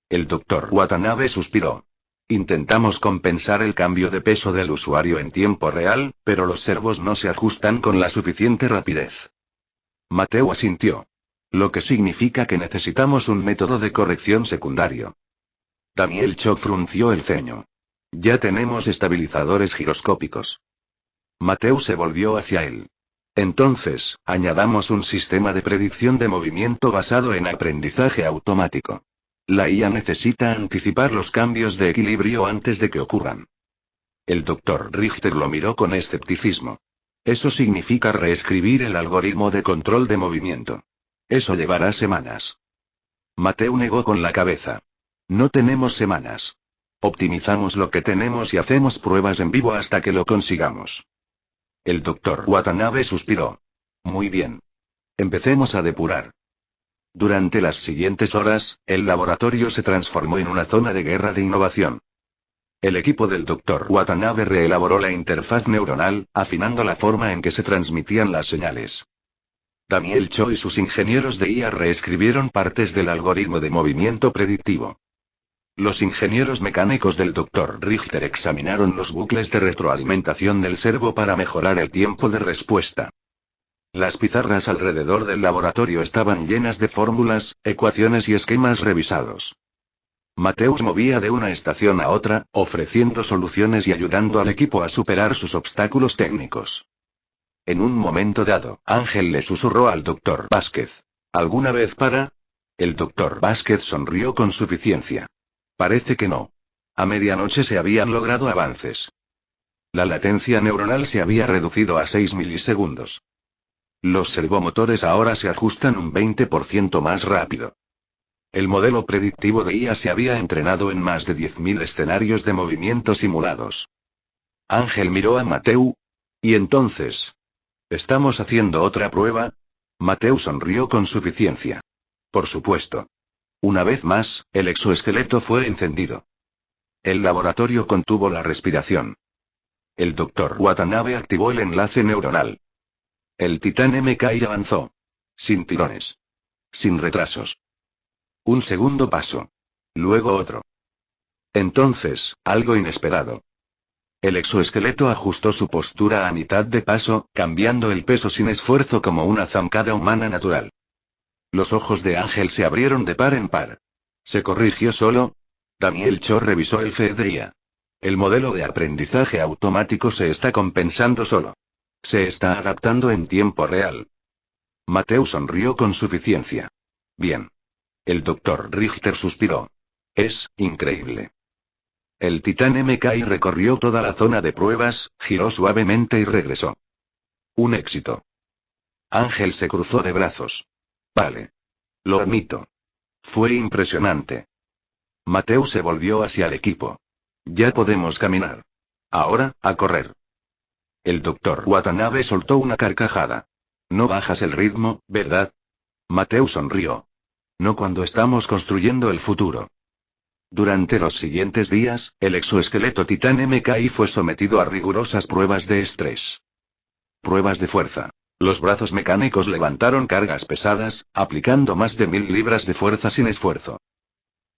El doctor Watanabe suspiró. Intentamos compensar el cambio de peso del usuario en tiempo real, pero los servos no se ajustan con la suficiente rapidez. Mateo asintió. Lo que significa que necesitamos un método de corrección secundario. Daniel Cho frunció el ceño. Ya tenemos estabilizadores giroscópicos. Mateo se volvió hacia él. Entonces, añadamos un sistema de predicción de movimiento basado en aprendizaje automático. La IA necesita anticipar los cambios de equilibrio antes de que ocurran. El Dr. Richter lo miró con escepticismo. Eso significa reescribir el algoritmo de control de movimiento. Eso llevará semanas. Mateo negó con la cabeza. No tenemos semanas. Optimizamos lo que tenemos y hacemos pruebas en vivo hasta que lo consigamos. El Dr. Watanabe suspiró. Muy bien. Empecemos a depurar. Durante las siguientes horas, el laboratorio se transformó en una zona de guerra de innovación. El equipo del Dr. Watanabe reelaboró la interfaz neuronal, afinando la forma en que se transmitían las señales. Daniel Cho y sus ingenieros de IA reescribieron partes del algoritmo de movimiento predictivo. Los ingenieros mecánicos del Dr. Richter examinaron los bucles de retroalimentación del servo para mejorar el tiempo de respuesta. Las pizarras alrededor del laboratorio estaban llenas de fórmulas, ecuaciones y esquemas revisados. Mateus movía de una estación a otra, ofreciendo soluciones y ayudando al equipo a superar sus obstáculos técnicos. En un momento dado, Ángel le susurró al Dr. Vázquez. ¿Alguna vez para? El Dr. Vázquez sonrió con suficiencia. Parece que no. A medianoche se habían logrado avances. La latencia neuronal se había reducido a 6 milisegundos. Los servomotores ahora se ajustan un 20% más rápido. El modelo predictivo de IA se había entrenado en más de 10.000 escenarios de movimiento simulados. Ángel miró a Mateu. ¿Y entonces? ¿Estamos haciendo otra prueba? Mateu sonrió con suficiencia. Por supuesto. Una vez más, el exoesqueleto fue encendido. El laboratorio contuvo la respiración. El Dr. Watanabe activó el enlace neuronal. El Titán MKI avanzó. Sin tirones. Sin retrasos. Un segundo paso. Luego otro. Entonces, algo inesperado. El exoesqueleto ajustó su postura a mitad de paso, cambiando el peso sin esfuerzo como una zancada humana natural. Los ojos de Ángel se abrieron de par en par. ¿Se corrigió solo? Daniel Cho revisó el FDIA. El modelo de aprendizaje automático se está compensando solo. Se está adaptando en tiempo real. Mateu sonrió con suficiencia. Bien. El Dr. Richter suspiró. Es increíble. El Titán MKI recorrió toda la zona de pruebas, giró suavemente y regresó. Un éxito. Ángel se cruzó de brazos. Vale. Lo admito. Fue impresionante. Mateu se volvió hacia el equipo. Ya podemos caminar. Ahora, a correr. El Dr. Watanabe soltó una carcajada. No bajas el ritmo, ¿verdad? Mateu sonrió. No cuando estamos construyendo el futuro. Durante los siguientes días, el exoesqueleto Titán MKI fue sometido a rigurosas pruebas de estrés. Pruebas de fuerza. Los brazos mecánicos levantaron cargas pesadas, aplicando más de 1000 libras de fuerza sin esfuerzo.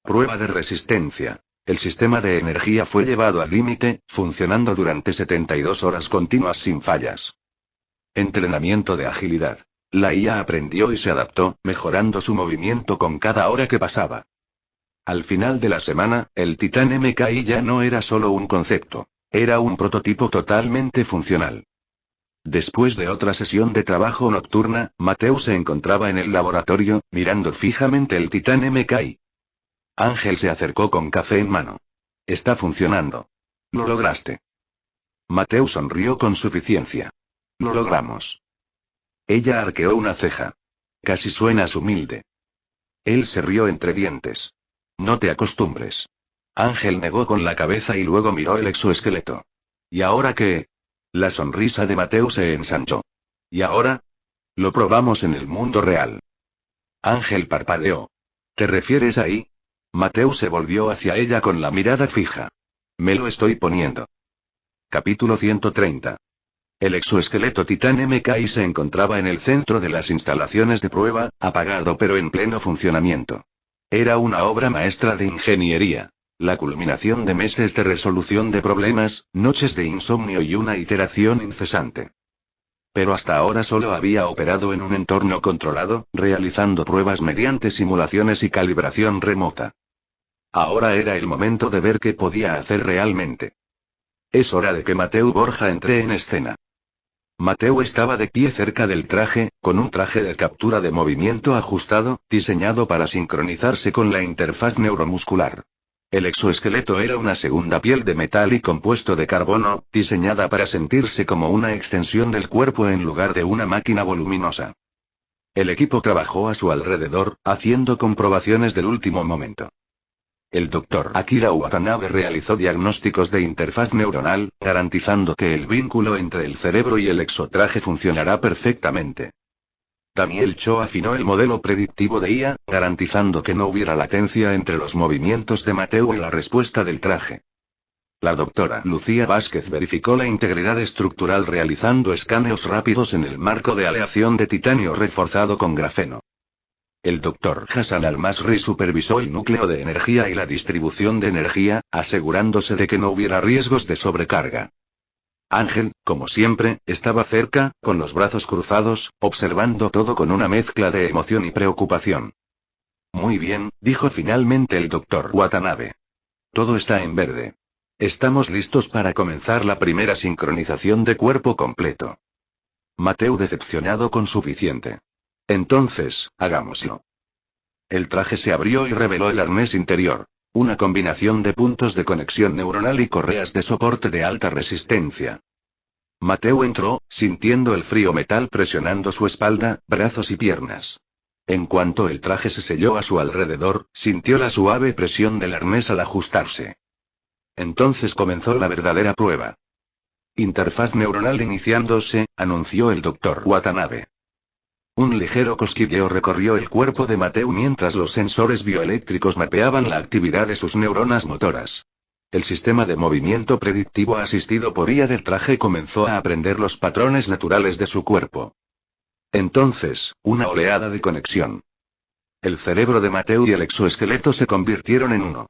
Prueba de resistencia. El sistema de energía fue llevado al límite, funcionando durante 72 horas continuas sin fallas. Entrenamiento de agilidad. La IA aprendió y se adaptó, mejorando su movimiento con cada hora que pasaba. Al final de la semana, el Titán MKI ya no era solo un concepto, era un prototipo totalmente funcional. Después de otra sesión de trabajo nocturna, Mateu se encontraba en el laboratorio, mirando fijamente el Titán MKI. Ángel se acercó con café en mano. Está funcionando. Lo lograste. Mateu sonrió con suficiencia. Lo logramos. Ella arqueó una ceja. Casi suenas humilde. Él se rió entre dientes. No te acostumbres. Ángel negó con la cabeza y luego miró el exoesqueleto. ¿Y ahora qué? La sonrisa de Mateu se ensanchó. ¿Y ahora? Lo probamos en el mundo real. Ángel parpadeó. ¿Te refieres ahí? Mateu se volvió hacia ella con la mirada fija. Me lo estoy poniendo. Capítulo 130. El exoesqueleto Titán MKI se encontraba en el centro de las instalaciones de prueba, apagado pero en pleno funcionamiento. Era una obra maestra de ingeniería. La culminación de meses de resolución de problemas, noches de insomnio y una iteración incesante. Pero hasta ahora solo había operado en un entorno controlado, realizando pruebas mediante simulaciones y calibración remota. Ahora era el momento de ver qué podía hacer realmente. Es hora de que Mateu Borja entre en escena. Mateu estaba de pie cerca del traje, con un traje de captura de movimiento ajustado, diseñado para sincronizarse con la interfaz neuromuscular. El exoesqueleto era una segunda piel de metal y compuesto de carbono, diseñada para sentirse como una extensión del cuerpo en lugar de una máquina voluminosa. El equipo trabajó a su alrededor, haciendo comprobaciones del último momento. El Dr. Akira Watanabe realizó diagnósticos de interfaz neuronal, garantizando que el vínculo entre el cerebro y el exotraje funcionará perfectamente. Daniel Cho afinó el modelo predictivo de IA, garantizando que no hubiera latencia entre los movimientos de Mateu y la respuesta del traje. La doctora Lucía Vázquez verificó la integridad estructural realizando escaneos rápidos en el marco de aleación de titanio reforzado con grafeno. El Dr. Hassan Al-Masri supervisó el núcleo de energía y la distribución de energía, asegurándose de que no hubiera riesgos de sobrecarga. Ángel, como siempre, estaba cerca, con los brazos cruzados, observando todo con una mezcla de emoción y preocupación. Muy bien, dijo finalmente el Dr. Watanabe. Todo está en verde. Estamos listos para comenzar la primera sincronización de cuerpo completo. Mateu decepcionado con suficiente. Entonces, hagámoslo. El traje se abrió y reveló el arnés interior. Una combinación de puntos de conexión neuronal y correas de soporte de alta resistencia. Mateu entró, sintiendo el frío metal presionando su espalda, brazos y piernas. En cuanto el traje se selló a su alrededor, sintió la suave presión del arnés al ajustarse. Entonces comenzó la verdadera prueba. Interfaz neuronal iniciándose, anunció el Dr. Watanabe. Un ligero cosquilleo recorrió el cuerpo de Mateu mientras los sensores bioeléctricos mapeaban la actividad de sus neuronas motoras. El sistema de movimiento predictivo asistido por IA del traje comenzó a aprender los patrones naturales de su cuerpo. Entonces, una oleada de conexión. El cerebro de Mateu y el exoesqueleto se convirtieron en uno.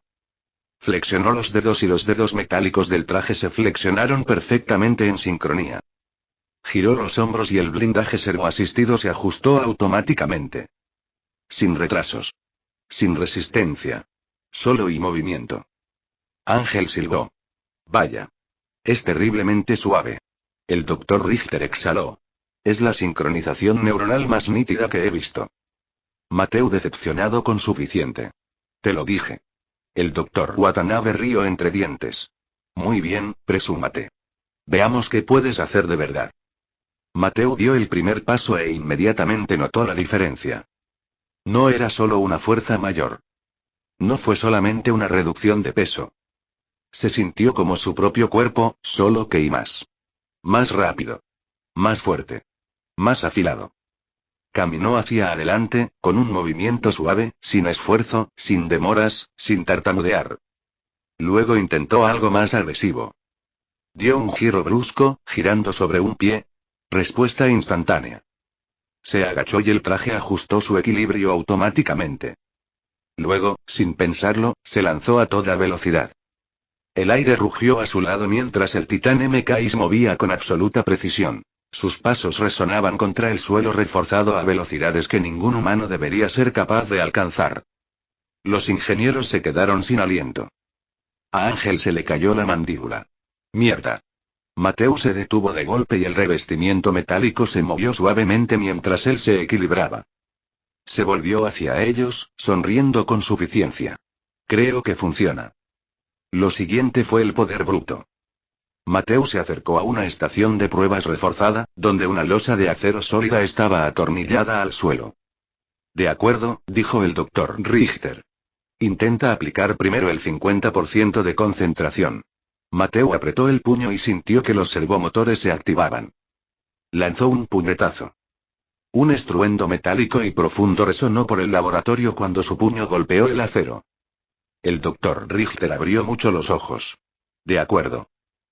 Flexionó los dedos y los dedos metálicos del traje se flexionaron perfectamente en sincronía. Giró los hombros y el blindaje servoasistido se ajustó automáticamente. Sin retrasos. Sin resistencia. Solo y movimiento. Ángel silbó. Vaya. Es terriblemente suave. El Dr. Richter exhaló. Es la sincronización neuronal más nítida que he visto. Mateu decepcionado con suficiente. Te lo dije. El Dr. Watanabe rió entre dientes. Muy bien, presúmate. Veamos qué puedes hacer de verdad. Mateu dio el primer paso e inmediatamente notó la diferencia. No era solo una fuerza mayor. No fue solamente una reducción de peso. Se sintió como su propio cuerpo, solo que y más. Más rápido. Más fuerte. Más afilado. Caminó hacia adelante, con un movimiento suave, sin esfuerzo, sin demoras, sin tartamudear. Luego intentó algo más agresivo. Dio un giro brusco, girando sobre un pie. Respuesta instantánea. Se agachó y el traje ajustó su equilibrio automáticamente. Luego, sin pensarlo, se lanzó a toda velocidad. El aire rugió a su lado mientras el titán MKI movía con absoluta precisión. Sus pasos resonaban contra el suelo reforzado a velocidades que ningún humano debería ser capaz de alcanzar. Los ingenieros se quedaron sin aliento. A Ángel se le cayó la mandíbula. Mierda. Mateu se detuvo de golpe y el revestimiento metálico se movió suavemente mientras él se equilibraba. Se volvió hacia ellos, sonriendo con suficiencia. Creo que funciona. Lo siguiente fue el poder bruto. Mateu se acercó a una estación de pruebas reforzada, donde una losa de acero sólida estaba atornillada al suelo. De acuerdo, dijo el Dr. Richter. Intenta aplicar primero el 50% de concentración. Mateu apretó el puño y sintió que los servomotores se activaban. Lanzó un puñetazo. Un estruendo metálico y profundo resonó por el laboratorio cuando su puño golpeó el acero. El Dr. Richter abrió mucho los ojos. De acuerdo.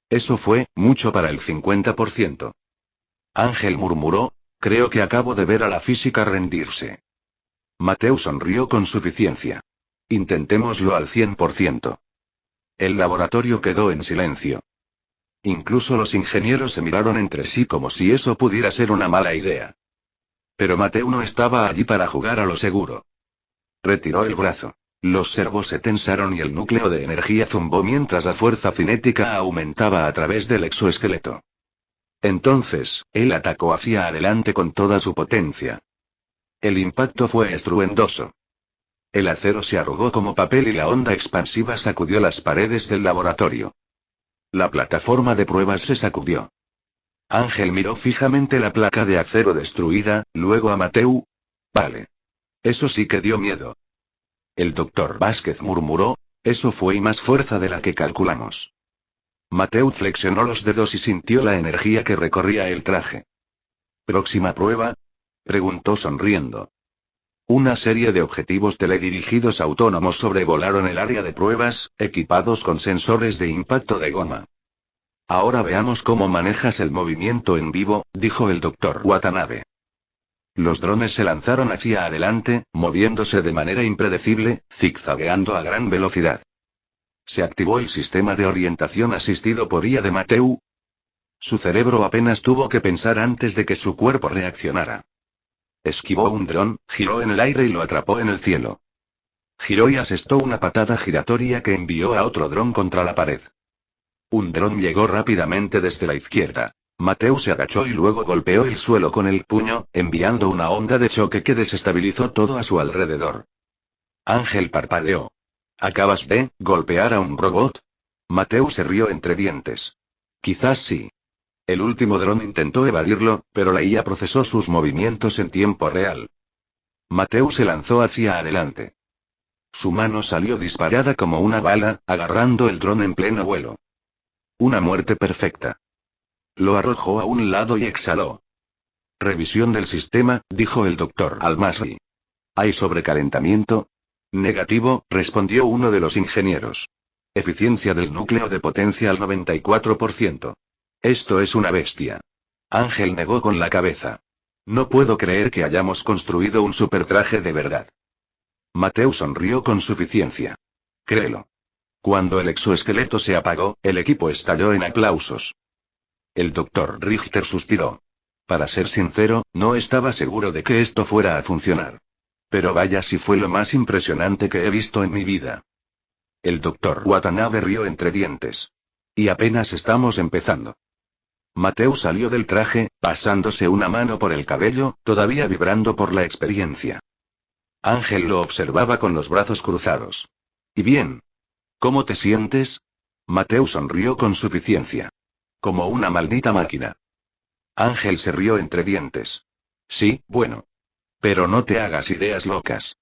Eso fue mucho para el 50%. Ángel murmuró, creo que acabo de ver a la física rendirse. Mateu sonrió con suficiencia. Intentémoslo al 100%. El laboratorio quedó en silencio. Incluso los ingenieros se miraron entre sí como si eso pudiera ser una mala idea. Pero Mateo no estaba allí para jugar a lo seguro. Retiró el brazo. Los servos se tensaron y el núcleo de energía zumbó mientras la fuerza cinética aumentaba a través del exoesqueleto. Entonces, él atacó hacia adelante con toda su potencia. El impacto fue estruendoso. El acero se arrugó como papel y la onda expansiva sacudió las paredes del laboratorio. La plataforma de pruebas se sacudió. Ángel miró fijamente la placa de acero destruida, luego a Mateu. Vale. Eso sí que dio miedo. El doctor Vázquez murmuró, eso fue y más fuerza de la que calculamos. Mateu flexionó los dedos y sintió la energía que recorría el traje. ¿Próxima prueba? Preguntó sonriendo. Una serie de objetivos teledirigidos autónomos sobrevolaron el área de pruebas, equipados con sensores de impacto de goma. Ahora veamos cómo manejas el movimiento en vivo, dijo el doctor Watanabe. Los drones se lanzaron hacia adelante, moviéndose de manera impredecible, zigzagueando a gran velocidad. Se activó el sistema de orientación asistido por IA de Mateu. Su cerebro apenas tuvo que pensar antes de que su cuerpo reaccionara. Esquivó un dron, giró en el aire y lo atrapó en el cielo. Giró y asestó una patada giratoria que envió a otro dron contra la pared. Un dron llegó rápidamente desde la izquierda. Mateu se agachó y luego golpeó el suelo con el puño, enviando una onda de choque que desestabilizó todo a su alrededor. Ángel parpadeó. ¿Acabas de golpear a un robot? Mateu se rió entre dientes. Quizás sí. El último dron intentó evadirlo, pero la IA procesó sus movimientos en tiempo real. Mateu se lanzó hacia adelante. Su mano salió disparada como una bala, agarrando el dron en pleno vuelo. Una muerte perfecta. Lo arrojó a un lado y exhaló. Revisión del sistema, dijo el doctor Al-Masri. ¿Hay sobrecalentamiento? Negativo, respondió uno de los ingenieros. Eficiencia del núcleo de potencia al 94%. Esto es una bestia. Ángel negó con la cabeza. No puedo creer que hayamos construido un supertraje de verdad. Mateu sonrió con suficiencia. Créelo. Cuando el exoesqueleto se apagó, el equipo estalló en aplausos. El doctor Richter suspiró. Para ser sincero, no estaba seguro de que esto fuera a funcionar. Pero vaya si fue lo más impresionante que he visto en mi vida. El doctor Watanabe rió entre dientes. Y apenas estamos empezando. Mateu salió del traje, pasándose una mano por el cabello, todavía vibrando por la experiencia. Ángel lo observaba con los brazos cruzados. ¿Y bien? ¿Cómo te sientes? Mateu sonrió con suficiencia. Como una maldita máquina. Ángel se rió entre dientes. Sí, bueno. Pero no te hagas ideas locas.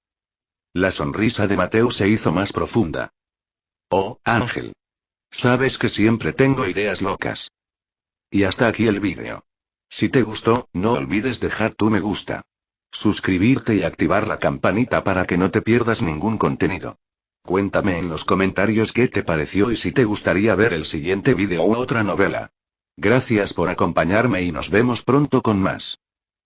La sonrisa de Mateu se hizo más profunda. Oh, Ángel. Sabes que siempre tengo ideas locas. Y hasta aquí el vídeo. Si te gustó, no olvides dejar tu me gusta. Suscribirte y activar la campanita para que no te pierdas ningún contenido. Cuéntame en los comentarios qué te pareció y si te gustaría ver el siguiente vídeo u otra novela. Gracias por acompañarme y nos vemos pronto con más.